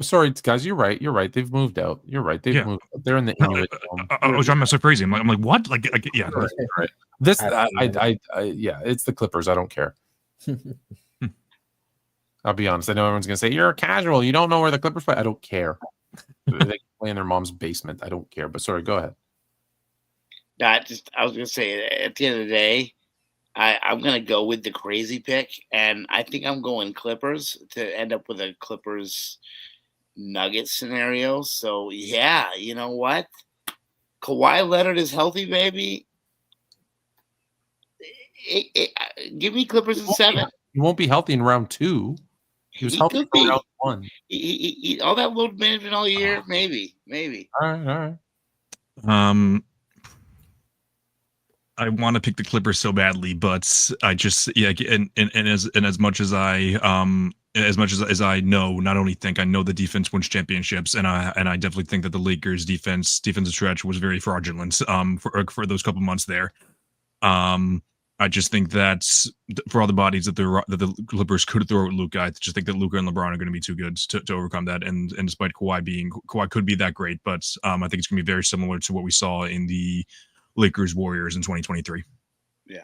sorry, guys, you're right. They've moved out. You're right. They've moved out. They're in the Inuit. I was trying to so crazy. I'm like, what? Like yeah. Right. This, it's the Clippers. I don't care. I'll be honest. I know everyone's gonna say you're a casual. You don't know where the Clippers play. I don't care. They play in their mom's basement. I don't care. But sorry, go ahead. I was gonna say at the end of the day, I'm going to go with the crazy pick, and I think I'm going Clippers to end up with a Clippers Nuggets scenario. So, yeah, you know what? Kawhi Leonard is healthy, baby. Give me Clippers in 7. He won't be healthy in round 2. He was healthy for round 1. He all that load management all year, maybe. All right. I want to pick the Clippers so badly, but I just and as much as I know, not only think I know the defense wins championships, and I definitely think that the Lakers defensive stretch was very fraudulent for those couple months there. I just think that for all the bodies that the Clippers could throw at Luka, I just think that Luka and LeBron are going to be too good to overcome that. And despite Kawhi could be that great, but I think it's going to be very similar to what we saw in the Lakers Warriors in 2023. Yeah,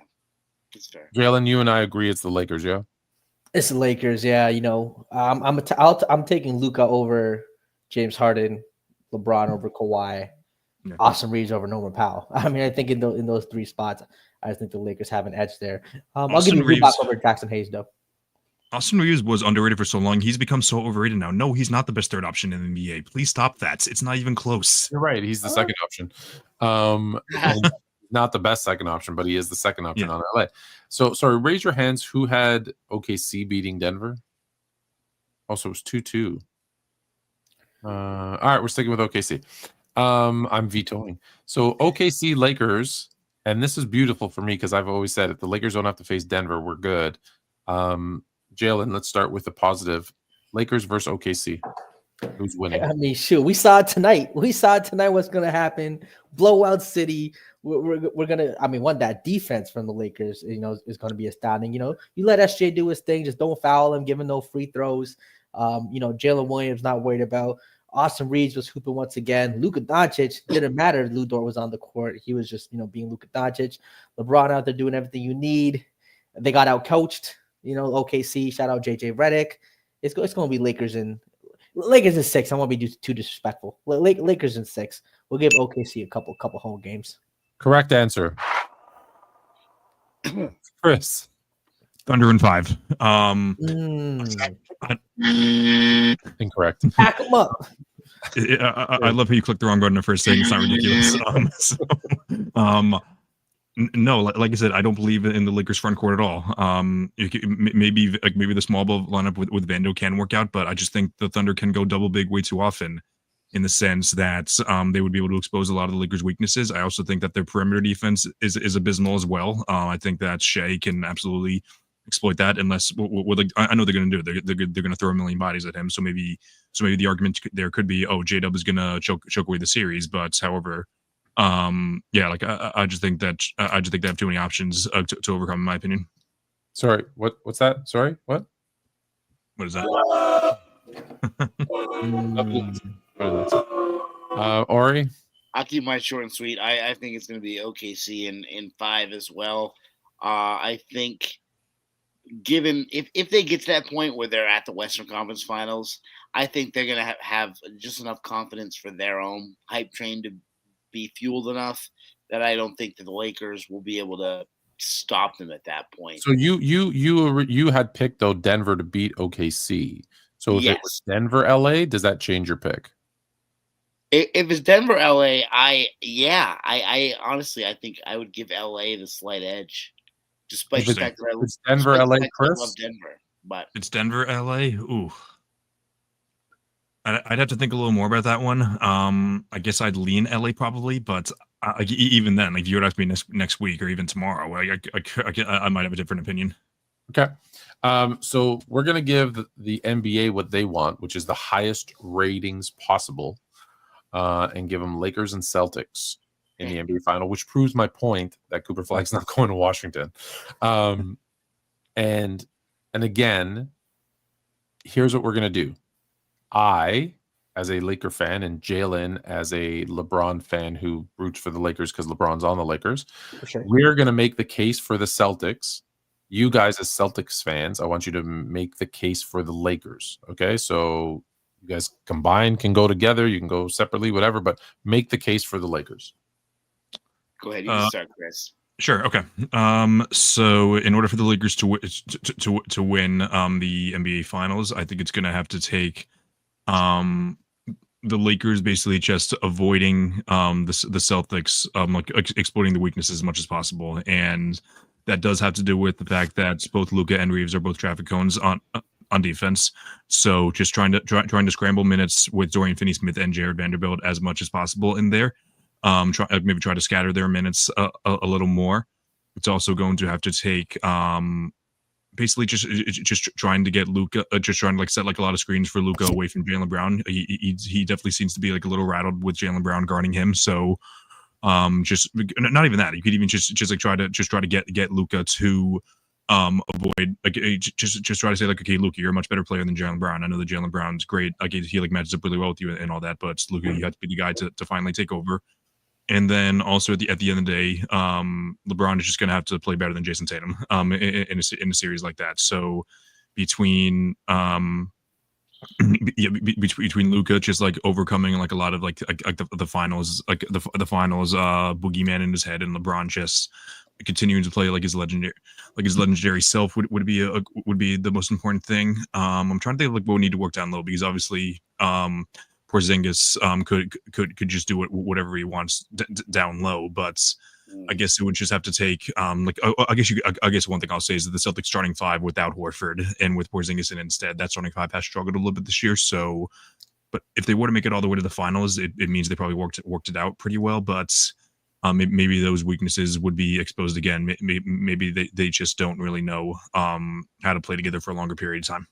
that's fair. Jalen, you and I agree it's the Lakers, yeah? It's the Lakers, yeah. I'm taking Luka over James Harden, LeBron over Kawhi, Austin Reeves over Norman Powell. I mean, I think in those three spots, I think the Lakers have an edge there. I'll give you Reeves over Jackson Hayes, though. Austin Reeves was underrated for so long. He's become so overrated now. No, he's not the best third option in the NBA. Please stop that. It's not even close. You're right. He's the second option. Not the best second option, but he is the second option on LA. So, sorry, raise your hands. Who had OKC beating Denver? Also, it was 2-2. All right, we're sticking with OKC. I'm vetoing. So, OKC Lakers, and this is beautiful for me because I've always said if the Lakers don't have to face Denver, we're good. Jalen, let's start with the positive. Lakers versus OKC. Who's winning? I mean, shoot, we saw it tonight. What's going to happen. Blowout city. We're going to, that defense from the Lakers, is going to be astounding. You let SJ do his thing. Just don't foul him, give him no free throws. Jalen Williams not worried about. Austin Reeves was hooping once again. Luka Doncic, didn't matter. Lou Dort was on the court. He was just, being Luka Doncic. LeBron out there doing everything you need. They got out coached. OKC, shout out JJ Redick. It's going to be Lakers in 6. I won't be too disrespectful. Lakers in 6. We'll give OKC a couple home games. Correct answer. Chris. Thunder in 5. Incorrect. Pack them up. I love how you clicked the wrong button the first thing. It's not ridiculous. No, like I said, I don't believe in the Lakers front court at all. Maybe the small ball lineup with Vando can work out, but I just think the Thunder can go double big way too often, in the sense that they would be able to expose a lot of the Lakers' weaknesses. I also think that their perimeter defense is abysmal as well. I think that Shea can absolutely exploit that, unless I know they're going to do it. They're going to throw a million bodies at him. So maybe the argument there could be, J-Dub is going to choke away the series. But however. I just think they have too many options to overcome, in my opinion. Sorry, what's that? Sorry, what? What is that? Ori? I'll keep mine short and sweet. I think it's going to be OKC in 5 as well. I think given if they get to that point where they're at the Western Conference Finals, I think they're going to have just enough confidence for their own hype train to be fueled enough that I don't think that the Lakers will be able to stop them at that point. So you had picked though Denver to beat OKC. So if it was Denver LA, does that change your pick? If it's Denver LA, I honestly I think I would give LA the slight edge, despite the fact that it's Denver LA. Chris, I love Denver, but it's Denver LA. Ooh. I'd have to think a little more about that one. I guess I'd lean LA probably, but even then, if you would ask me next week or even tomorrow, I might have a different opinion. Okay. So we're going to give the NBA what they want, which is the highest ratings possible, and give them Lakers and Celtics in the NBA final, which proves my point that Cooper Flag's not going to Washington. And again, here's what we're going to do. I, as a Laker fan, and Jalen, as a LeBron fan who roots for the Lakers because LeBron's on the Lakers, sure. We're going to make the case for the Celtics. You guys, as Celtics fans, I want you to make the case for the Lakers. Okay, so you guys combined can go together. You can go separately, whatever, but make the case for the Lakers. Go ahead, you can start, Chris. Sure. Okay. So in order for the Lakers to win the NBA Finals, I think it's going to have to take the Lakers basically just avoiding the Celtics exploiting the weaknesses as much as possible, and that does have to do with the fact that both Luka and Reeves are both traffic cones on defense. So just trying to scramble minutes with Dorian Finney-Smith and Jared Vanderbilt as much as possible in there. maybe try to scatter their minutes a little more. It's also going to have to take basically just trying to get Luka, just trying to like set like a lot of screens for Luka away from Jaylen Brown. He definitely seems to be like a little rattled with Jaylen Brown guarding him. So just not even that. You could even just like try to get Luka to avoid like just try to say like, okay, Luka, you're a much better player than Jaylen Brown. I know that Jaylen Brown's great. Like he like matches up really well with you and all that, but Luka, you have to be the guy to finally take over. And then also at the end of the day, LeBron is just going to have to play better than Jason Tatum in a series like that. So between between Luka just like overcoming like a lot of like the finals boogeyman in his head, and LeBron just continuing to play like his legendary self would be the most important thing. I'm trying to think of like what we need to work down low, because obviously Porzingis could just do whatever he wants down low, but I guess it would just have to take I guess one thing I'll say is that the Celtics starting five without Horford and with Porzingis in instead, that starting five has struggled a little bit this year. So, but if they were to make it all the way to the finals, it means they probably worked it out pretty well. But maybe those weaknesses would be exposed again. Maybe they just don't really know how to play together for a longer period of time.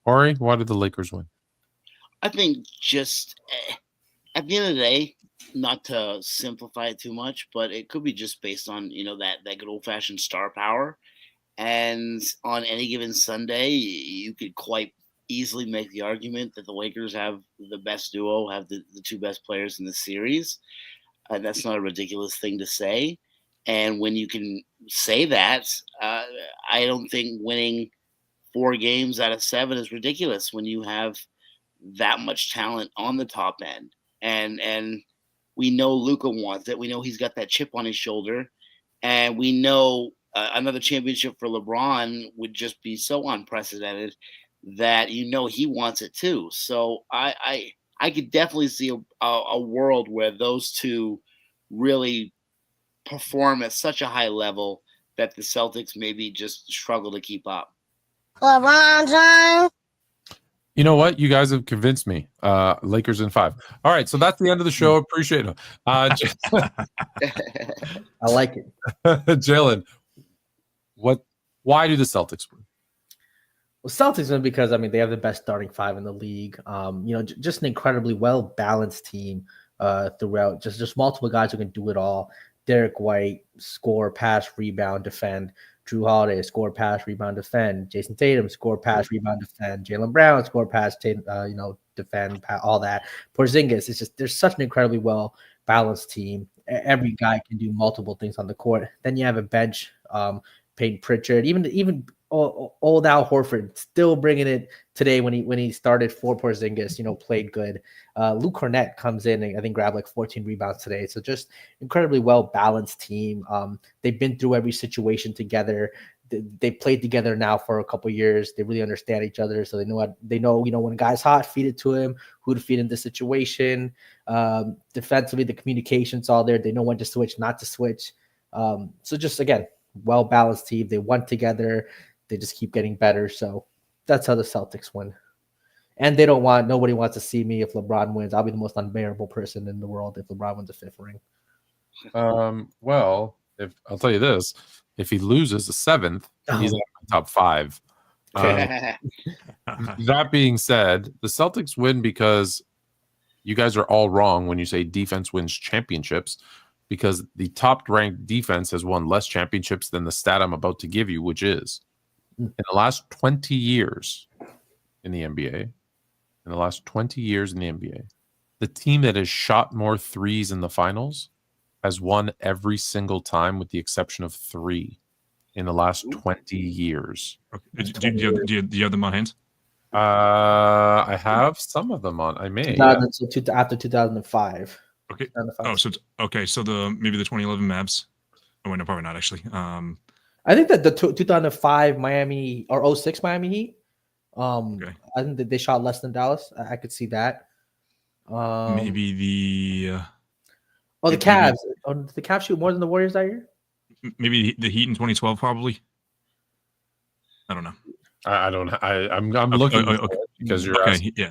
Ori, why did the Lakers win? I think just at the end of the day, not to simplify it too much, but it could be just based on that good old fashioned star power. And on any given Sunday, you could quite easily make the argument that the Lakers have the best duo, have the two best players in the series. That's not a ridiculous thing to say. And when you can say that, I don't think winning 4 games out of 7 is ridiculous when you have that much talent on the top end. And we know Luka wants it. We know he's got that chip on his shoulder. And we know another championship for LeBron would just be so unprecedented that he wants it too. So I could definitely see a world where those two really perform at such a high level that the Celtics maybe just struggle to keep up. LeBron James. You know what? You guys have convinced me. Lakers in 5. All right, so that's the end of the show. Appreciate it. I like it. Jalen, why do the Celtics win? Well, Celtics win because they have the best starting 5 in the league. Just an incredibly well balanced team throughout. Just multiple guys who can do it all. Derek White, score, pass, rebound, defend. Drew Holiday, score, pass, rebound, defend. Jason Tatum, score, pass, rebound, defend. Jaylen Brown, score, pass, defend, all that. Porzingis, it's just there's such an incredibly well balanced team. Every guy can do multiple things on the court. Then you have a bench, Peyton Pritchard, even old Al Horford still bringing it today when he started for Porzingis, played good. Luke Cornett comes in and I think grabbed like 14 rebounds today. So just incredibly well balanced team. They've been through every situation together. They played together now for a couple of years. They really understand each other, so they know when a guy's hot, feed it to him, who to feed in this situation. Defensively, the communication's all there. They know when to switch, not to switch. So just again, well balanced team. They won together. They just keep getting better. So that's how the Celtics win. And nobody wants to see me if LeBron wins. I'll be the most unbearable person in the world if LeBron wins a 5th ring. Well, if I'll tell you this, if he loses the 7th, he's in my top 5. That being said, the Celtics win because you guys are all wrong when you say defense wins championships, because the top-ranked defense has won less championships than the stat I'm about to give you, which is in the last 20 years in the NBA, the team that has shot more threes in the finals has won every single time with the exception of 3 in the last 20 years. Okay. Do you have them on hand? I have some of them on. I may. After 2005. Okay. 2005. So maybe the 2011 Mavs. Oh wait, no, probably not actually. I think that the 2005 Miami or 06 Miami Heat. Okay. I think that they shot less than Dallas. I could see that. Maybe the the Cavs. Did the Cavs shoot more than the Warriors that year? Maybe the Heat in 2012, probably. I don't know. I don't. I'm looking for it because you're asking. Yeah.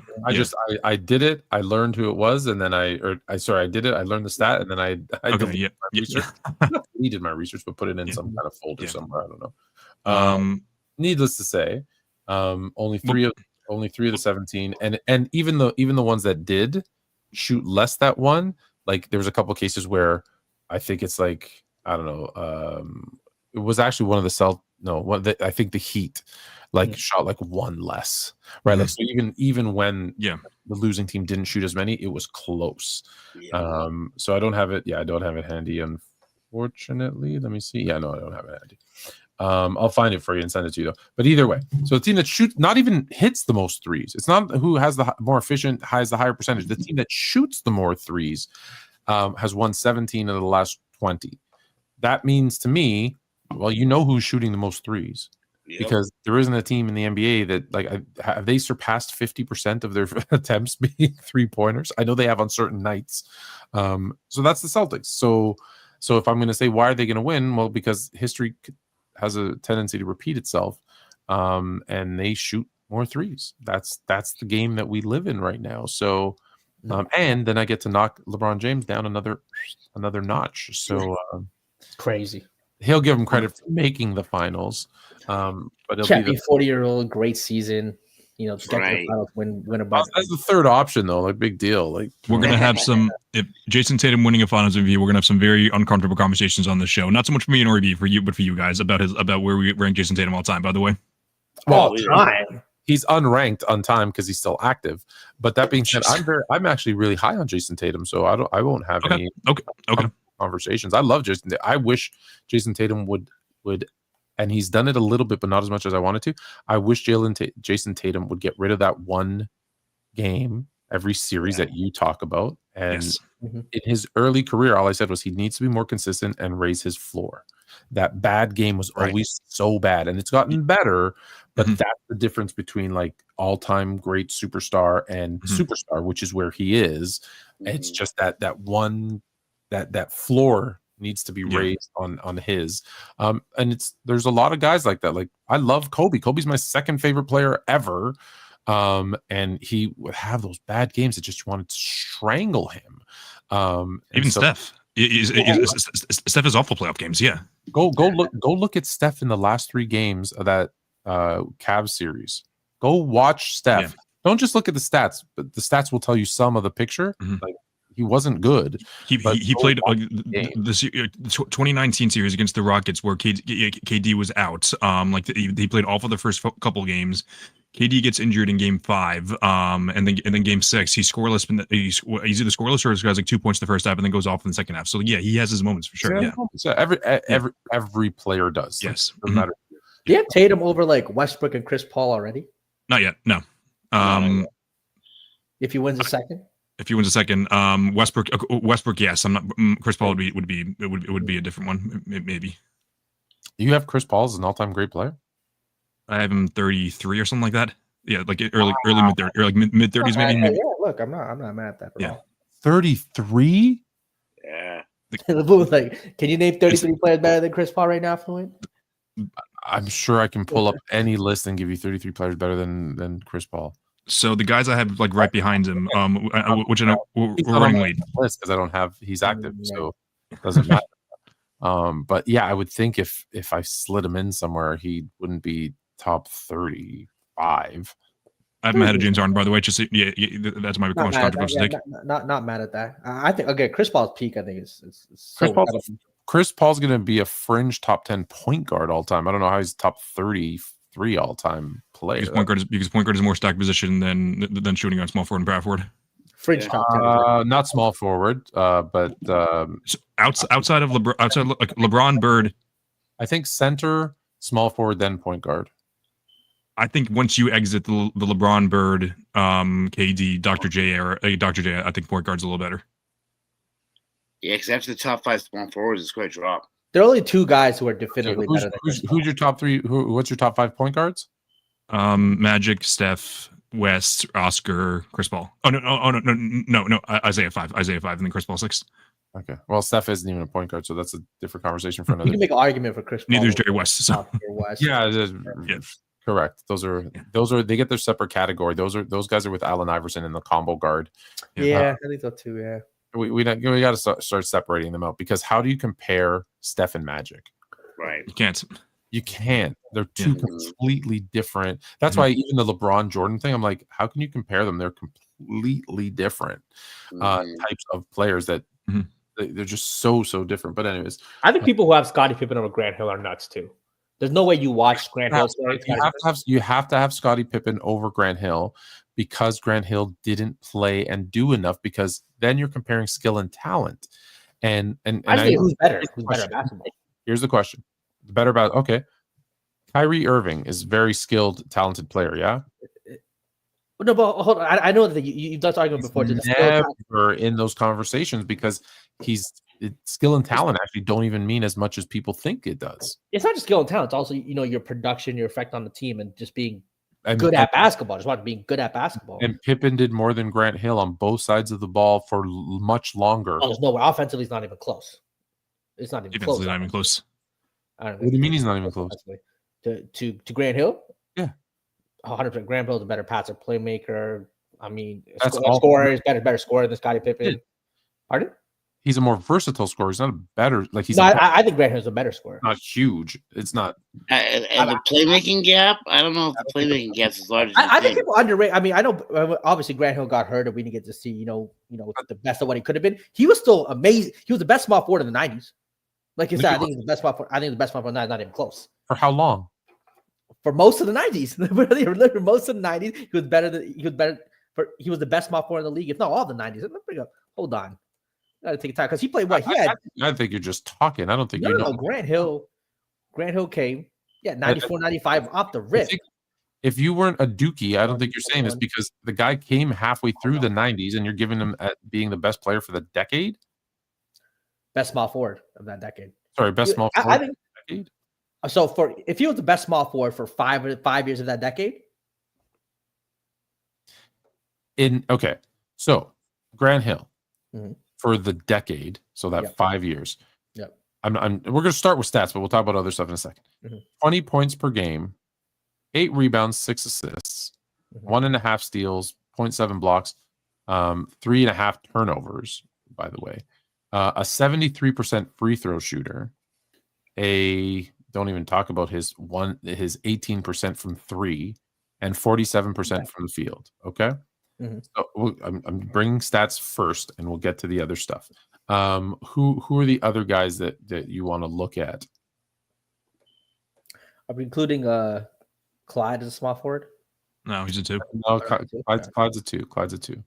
I did it. I learned who it was, and then I did it. I learned the stat, and then I deleted my research. Not deleted my research, but put it in some kind of folder somewhere. I don't know. Needless to say, only three of the 17, and even the ones that did shoot less that one, like there was a couple of cases where I think it's like I don't know. It was actually one of the I think the Heat shot like one less, right? Like so even when the losing team didn't shoot as many, it was close. Yeah. So I don't have it. Yeah, I don't have it handy, unfortunately. Let me see. Yeah, no, I don't have it handy. I'll find it for you and send it to you though. But either way, so the team that shoots not even hits the most threes. It's not who has the more efficient, has the higher percentage. The team that shoots the more threes has won 17 of the last 20. That means to me, well, you know who's shooting the most threes. Yep. Because there isn't a team in the NBA that have they surpassed 50% of their attempts being 3-pointers. I know they have on certain nights. So that's the Celtics. So if I'm going to say why are they going to win? Well, because history has a tendency to repeat itself, and they shoot more threes. That's the game that we live in right now. So, and then I get to knock LeBron James down another notch. So crazy. He'll give him credit for making the finals. But it'll be 40-year-old, great season. You know, to get to the finals, win a bunch. That's the third option, though. Like big deal. Like we're gonna have some. If Jason Tatum winning a Finals MVP, we're gonna have some very uncomfortable conversations on the show. Not so much for me and Orby, for you, but for you guys about where we rank Jason Tatum all time. By the way, all time. He's unranked on time because he's still active. But that being said, I'm actually really high on Jason Tatum, so I won't have any conversations. I love Jason. I wish Jason Tatum would, and he's done it a little bit, but not as much as I wanted to. I wish Jason Tatum would get rid of that one game every series that you talk about. And in his early career, all I said was he needs to be more consistent and raise his floor. That bad game was always so bad, and it's gotten better. But that's the difference between like all-time great superstar and superstar, which is where he is. It's just that one that floor needs to be raised on his. And there's a lot of guys like that. Like I love Kobe. Kobe's my second favorite player ever. And he would have those bad games that just wanted to strangle him. Even Steph. Steph has awful playoff games. Yeah. Go look at Steph in the last 3 games of that Cavs series. Go watch Steph. Yeah. Don't just look at the stats, but the stats will tell you some of the picture. Like he wasn't good. He played the 2019 series against the Rockets where KD was out. He played all for the first couple games. KD gets injured in game 5, and then game 6 he's scoreless. He's either scoreless or he has like 2 points the first half and then goes off in the second half. So yeah, he has his moments for sure. Every player does. Yes, doesn't matter. Do you have Tatum over like Westbrook and Chris Paul already? Not yet. No. If he wins a second. If he wins a second, Westbrook, yes. I'm not. Chris Paul would be a different one, maybe. You have Chris Paul as an all-time great player. I have him 33 or something like that. Yeah, like early mid 30s, maybe. Yeah, look, I'm not mad at that at all. 33. Yeah. Like, can you name 33 players better than Chris Paul right now, Fluent? I'm sure I can pull up any list and give you 33 players better than Chris Paul. So the guys I have like right behind him, which I know we're running late because I don't have he's active, so it doesn't matter. But yeah, I would think if I slid him in somewhere, he wouldn't be top 35. I have him ahead of James Harden, by the way. Just that's my most controversial take. Not mad at that. I think Chris Paul's peak. I think is Chris Paul's going to be a fringe top 10 point guard all time. I don't know how he's top 33 all time player. Because point guard is more stacked position than shooting on small forward and power forward. Fringe top 10. Not small forward, but outside of LeBron, Bird. I think center, small forward, then point guard. I think once you exit the LeBron, Bird, KD, Dr. J era, I think point guard's a little better. Yeah, because after the top 5 small forwards, it's quite a drop. There are only 2 guys who are definitively better than Chris Paul. Who's your top 3? What's your top 5 point guards? Magic, Steph, West, Oscar, Chris Paul. No. Isaiah 5, and then Chris Paul 6. Okay. Well, Steph isn't even a point guard, so that's a different conversation for another. You can make an argument for Chris Paul. Neither is Jerry West. So. Yeah. Correct. Those are they get their separate category. Those guys are with Allen Iverson in the combo guard. Yeah, I think so too. Yeah. We got to start separating them out, because how do you compare Steph and Magic? Right. You can't. You can't. They're two Yeah. completely different. That's why even the LeBron Jordan thing, I'm like, how can you compare them? They're completely different types of players that they're just so different. But anyways, I think people who have Scottie Pippen over Grant Hill are nuts too. There's no way you watch Grant Hill play. you have to have Scottie Pippen over Grant Hill, because Grant Hill didn't play and do enough, because then you're comparing skill and talent. And I think who's better? Who's better at basketball? Here's the question. Better about Kyrie Irving is very skilled, talented player, yeah? No, but hold on. I know that you've done this argument before. Never in those conversations, because skill and talent actually don't even mean as much as people think it does. It's not just skill and talent. It's also, your production, your effect on the team, and just being good at basketball. Just being good at basketball. And Pippen did more than Grant Hill on both sides of the ball for much longer. Oh, there's no way. Offensively, it's not even close. It's not even close. Not even close. What do you mean he's not even close? To Grant Hill? Yeah. 100%. Grant Hill's a better passer, playmaker. I mean, That's scorer is better scorer than Scottie Pippen. Yeah. Pardon? He's a more versatile scorer. He's not a better I think Grant Hill's a better scorer. Not huge. It's not. And the playmaking gap, I don't know if the playmaking gap's as large as I think people underrate. I mean, I know obviously Grant Hill got hurt and we didn't get to see, the best of what he could have been. He was still amazing. He was the best small forward in the 90s. Like I said, I think he's the best small forward. I think the best small forward, not even close. For how long? For most of the 90s. For most of the 90s, he was better. He was the best small forward in the league, if not all the 90s. Let me bring up. Hold on. Gotta take time because he played what? I think you're just talking. I don't think you know. Grant Hill came. Yeah, 94, 95 off the rip. If you weren't a Dookie, I don't think you're saying this, because the guy came halfway through the 90s and you're giving him at being the best player for the decade. Best small forward of that decade. Sorry, best small forward I think, of the decade. So if he was the best small forward for 5 years of that decade. So Grant Hill. For the decade, so that 5 years. Yep. We're going to start with stats, but we'll talk about other stuff in a second. 20 points per game, 8 rebounds, 6 assists, 1.5 steals, 0.7 blocks, 3.5 turnovers, by the way, a 73% free throw shooter, don't even talk about his 18% from 3 and 47% from the field. Okay. So I'm bringing stats first, and we'll get to the other stuff. Who are the other guys that you want to look at? Are we including Clyde as a small forward? No, he's a 2. No, Clyde's a 2. Clyde's a 2.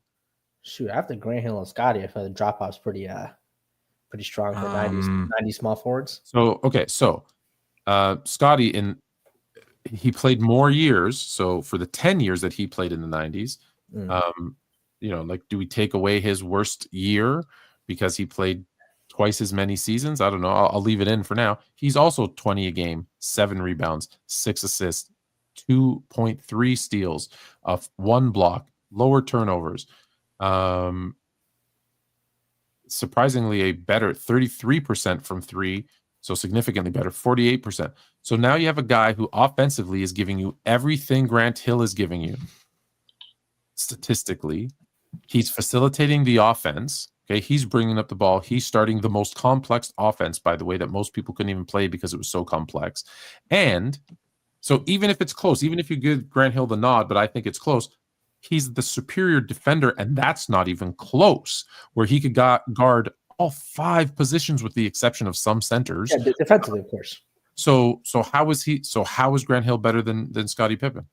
Shoot, after Grant Hill and Scottie, I feel the drop off's pretty strong for 90s small forwards. So Scottie he played more years. So for the 10 years that he played in the 90s. Do we take away his worst year because he played twice as many seasons? I don't know. I'll leave it in for now. He's also 20 a game, 7 rebounds, 6 assists, 2.3 steals, 1 block, lower turnovers. Surprisingly, a better 33% from 3, so significantly better, 48%. So now you have a guy who offensively is giving you everything Grant Hill is giving you. Statistically, he's facilitating the offense. Okay, he's bringing up the ball. He's starting the most complex offense, by the way, that most people couldn't even play because it was so complex. And so even if it's close, even if you give Grant Hill the nod, but I think it's close, he's the superior defender, and that's not even close, where he could guard all 5 positions with the exception of some centers. Yeah, defensively, of course. So how is Grant Hill better than Scottie Pippen?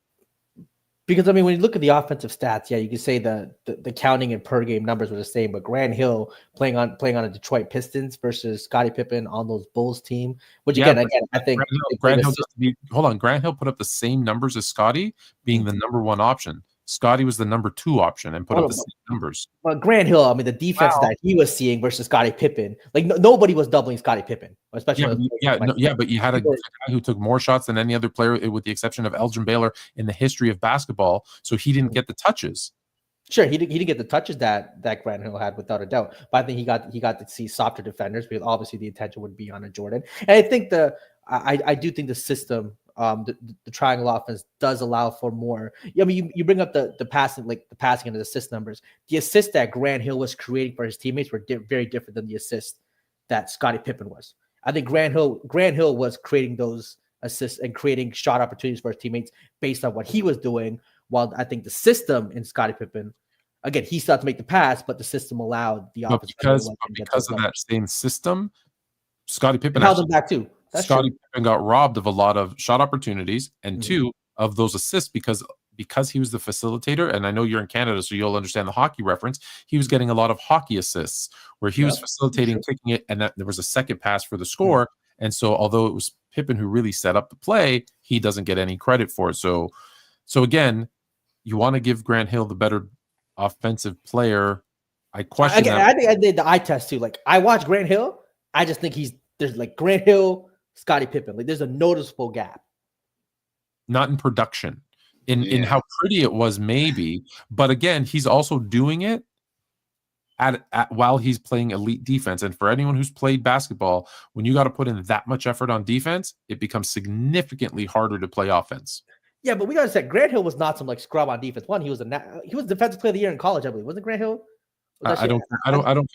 Because, I mean, when you look at the offensive stats, yeah, you can say the counting and per game numbers were the same, but Grant Hill playing on a Detroit Pistons versus Scottie Pippen on those Bulls team, which again, I think Grant Hill put up the same numbers as Scottie, being the number 1 option. Scottie was the number 2 option and put up the same numbers. But Grant Hill, I mean, the defense that he was seeing versus Scottie Pippen, like nobody was doubling Scottie Pippen, especially. But you had a guy who took more shots than any other player, with the exception of Elgin Baylor in the history of basketball. So he didn't get the touches. Sure, he didn't get the touches that Grant Hill had, without a doubt. But I think he got to see softer defenders, because obviously the attention would be on a Jordan. And I think I do think the system the triangle offense does allow for more. I mean, you bring up the passing, like the passing and the assist numbers. The assists that Grant Hill was creating for his teammates were very different than the assists that Scottie Pippen was. I think Grant Hill was creating those assists and creating shot opportunities for his teammates based on what he was doing, while I think the system in Scottie Pippen, again, he started to make the pass, but the system allowed the offense. Because of that same system, Scottie Pippen held him back too. Scottie Pippen got robbed of a lot of shot opportunities and two of those assists because he was the facilitator. And I know you're in Canada, so you'll understand the hockey reference. He was getting a lot of hockey assists where he was facilitating, kicking it, and there was a second pass for the score. And so, although it was Pippen who really set up the play, he doesn't get any credit for it. So again, you want to give Grant Hill the better offensive player. I question that. I think I did the eye test too. Like I watched Grant Hill. I just think there's like Grant Hill, Scottie Pippen. Like there's a noticeable gap. Not in production, in how pretty it was, maybe. But again, he's also doing it while he's playing elite defense. And for anyone who's played basketball, when you got to put in that much effort on defense, it becomes significantly harder to play offense. Yeah, but we gotta say Grant Hill was not some like scrub on defense. One, he was defensive player of the year in college, I believe. Wasn't Grant Hill? I don't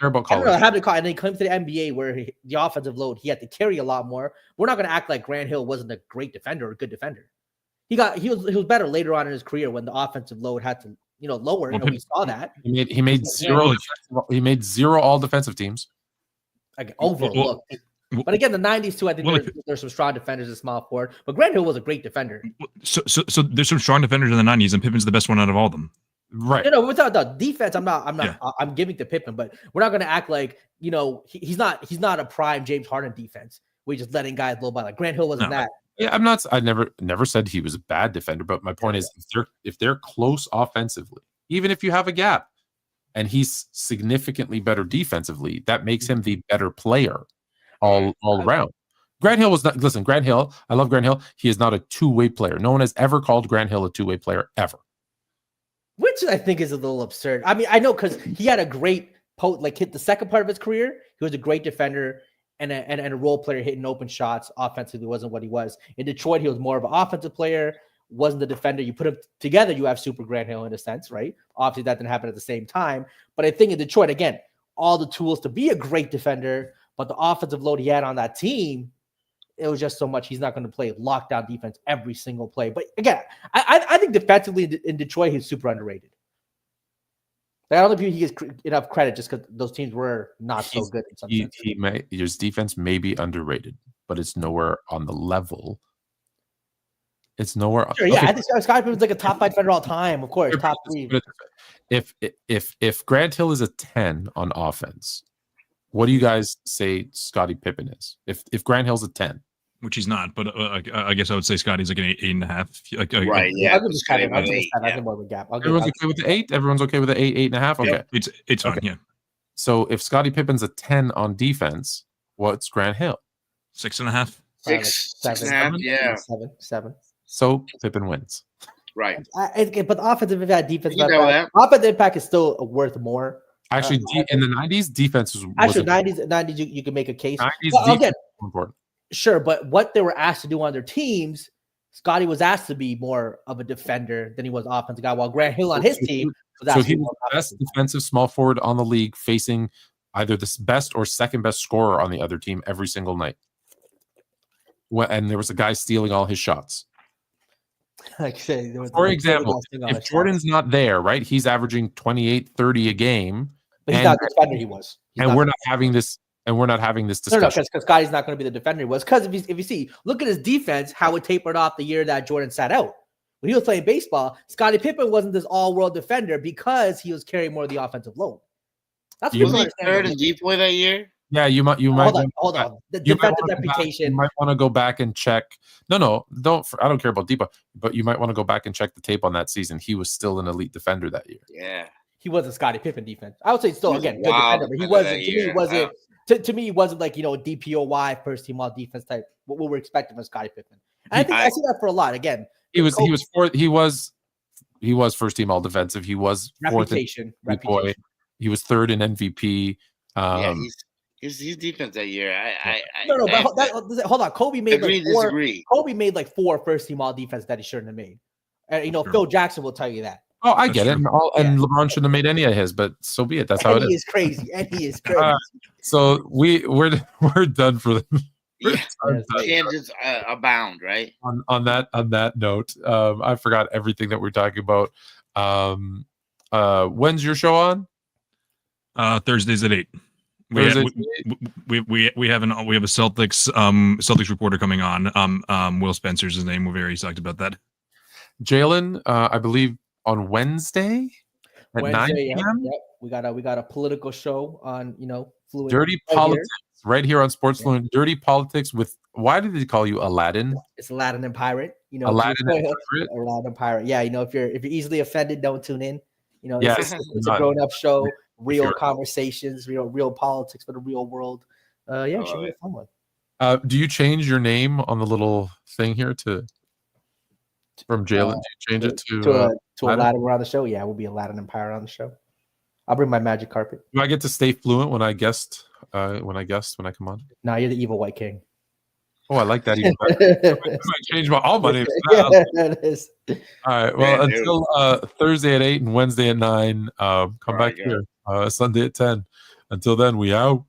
care about college. I have to call, and then he comes to the NBA where the offensive load he had to carry a lot more. We're not gonna act like Grant Hill wasn't a great defender or a good defender. He was better later on in his career when the offensive load had to lower, and we saw that. He made zero all defensive teams. Like overlooked. But again, the 90s too, I think there's some strong defenders in small forward. But Grant Hill was a great defender. So there's some strong defenders in the 90s, and Pippen's the best one out of all of them. Right. Without doubt, defense, I'm giving to Pippen, but we're not going to act like he's not a prime James Harden defense. We're just letting guys blow by. Like Grant Hill wasn't that. Yeah, I never said he was a bad defender, but my point is if they're close offensively, even if you have a gap, and he's significantly better defensively, that makes him the better player. All around. Grant Hill was not. Listen, Grant Hill. I love Grant Hill. He is not a two-way player. No one has ever called Grant Hill a two-way player ever. Which I think is a little absurd. I mean, I know because he had a great hit the second part of his career. He was a great defender and a role player hitting open shots. Offensively, wasn't what he was in Detroit. He was more of an offensive player. Wasn't the defender. You put them together, you have super Grant Hill in a sense, right? Obviously, that didn't happen at the same time. But I think in Detroit, again, all the tools to be a great defender. But the offensive load he had on that team, it was just so much. He's not going to play lockdown defense every single play. But again, I think defensively in Detroit, he's super underrated. Like, I don't think he gets enough credit just because those teams were not so good. In some sense. His defense may be underrated, but it's nowhere on the level. It's nowhere. Sure, yeah, okay. I think Scottie Pippen's like a top 5 defender all time. Of course, top 3. If Grant Hill is a 10 on offense. What do you guys say Scottie Pippen is? If Grant Hill's a 10, which he's not, but I guess I would say Scottie's like an 8.5. Right? Yeah, I'll give Scottie an 8. Everyone's okay with the 8. Everyone's okay with the 8.5. Okay, yeah, it's fine. Yeah. So if Scottie Pippen's a 10 on defense, what's Grant Hill? 6.5. 6.5. Yeah, 7. So Pippen wins. Right. But the offensive impact, defensive offensive impact is still worth more. Actually, in the 90s, defense was actually 90s. You can make a case. 90s again, important. Sure, but what they were asked to do on their teams, Scottie was asked to be more of a defender than he was offensive guy. While Grant Hill on his team was so he was the best defensive small forward on the league, facing either the best or second best scorer on the other team every single night. And there was a guy stealing all his shots. Like say, for example, if Jordan's not there, right, he's averaging 28, 30 a game. But he's not the defender he was. We're not having this discussion. No, because Scottie's not going to be the defender he was. Because if you see, look at his defense, how it tapered off the year that Jordan sat out. When he was playing baseball, Scottie Pippen wasn't this all-world defender because he was carrying more of the offensive load. That's was he third in decoy that year? Yeah, you might. Hold on. The defensive reputation. You might want to go back and check. No, don't. I don't care about Deepa, but you might want to go back and check the tape on that season. He was still an elite defender that year. Yeah, he was a Scottie Pippen defense. I would say still again good defender, but he wasn't. To me, he wasn't. To me, he wasn't like DPOY first team all defense type. What we were expecting from Scottie Pippen. And I think I see that for a lot. Again, he was first team all defensive. He was fourth in reputation. He was third in MVP. His defense that year. No, but hold on. Kobe made agree, like four. disagree. Kobe made like 4 first-team all-defense that he shouldn't have made. And Phil Jackson will tell you that. Oh, I get it. And Yeah. LeBron shouldn't have made any of his, but so be it. That's how it And he is. is crazy. And he is crazy. So we're done for the tangents abound, right? on that note. I forgot everything that we're talking about. When's your show on? Thursdays at 8. We have a Celtics reporter coming on. Will Spencer's his name. We're very psyched about that. Jalen, I believe on Wednesday at 9 p.m. Yep. We got a political show on Fluent. Dirty Politics right here on Sports Fluent. Dirty Politics with, why did they call you Aladdin? It's Aladdin and Pirate. Aladdin and Pirate. Aladdin and Pirate. Yeah, if you're easily offended, don't tune in. Yes, it's a grown-up show, real conversations, real politics for the real world. It should be a fun one. Do you change your name on the little thing here from Jalen? Do you change it to Aladdin around the show? Yeah, we'll be Aladdin and Pirate on the show. I'll bring my magic carpet. Do I get to stay fluent when I guest? When I come on? No, you're the evil white king. Oh, I like that even better. I might change all my names. All right. Well, until Thursday at 8 and Wednesday at 9. Come back here Sunday at 10. Until then, we out.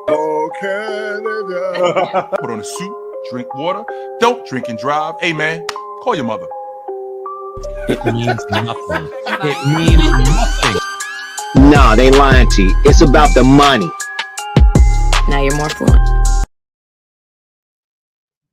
Oh, Canada. Put on a suit, drink water. Don't drink and drive. Hey, man, call your mother. It means nothing. It means nothing. Nah, they lying to you. It's about the money. Now you're more fluent.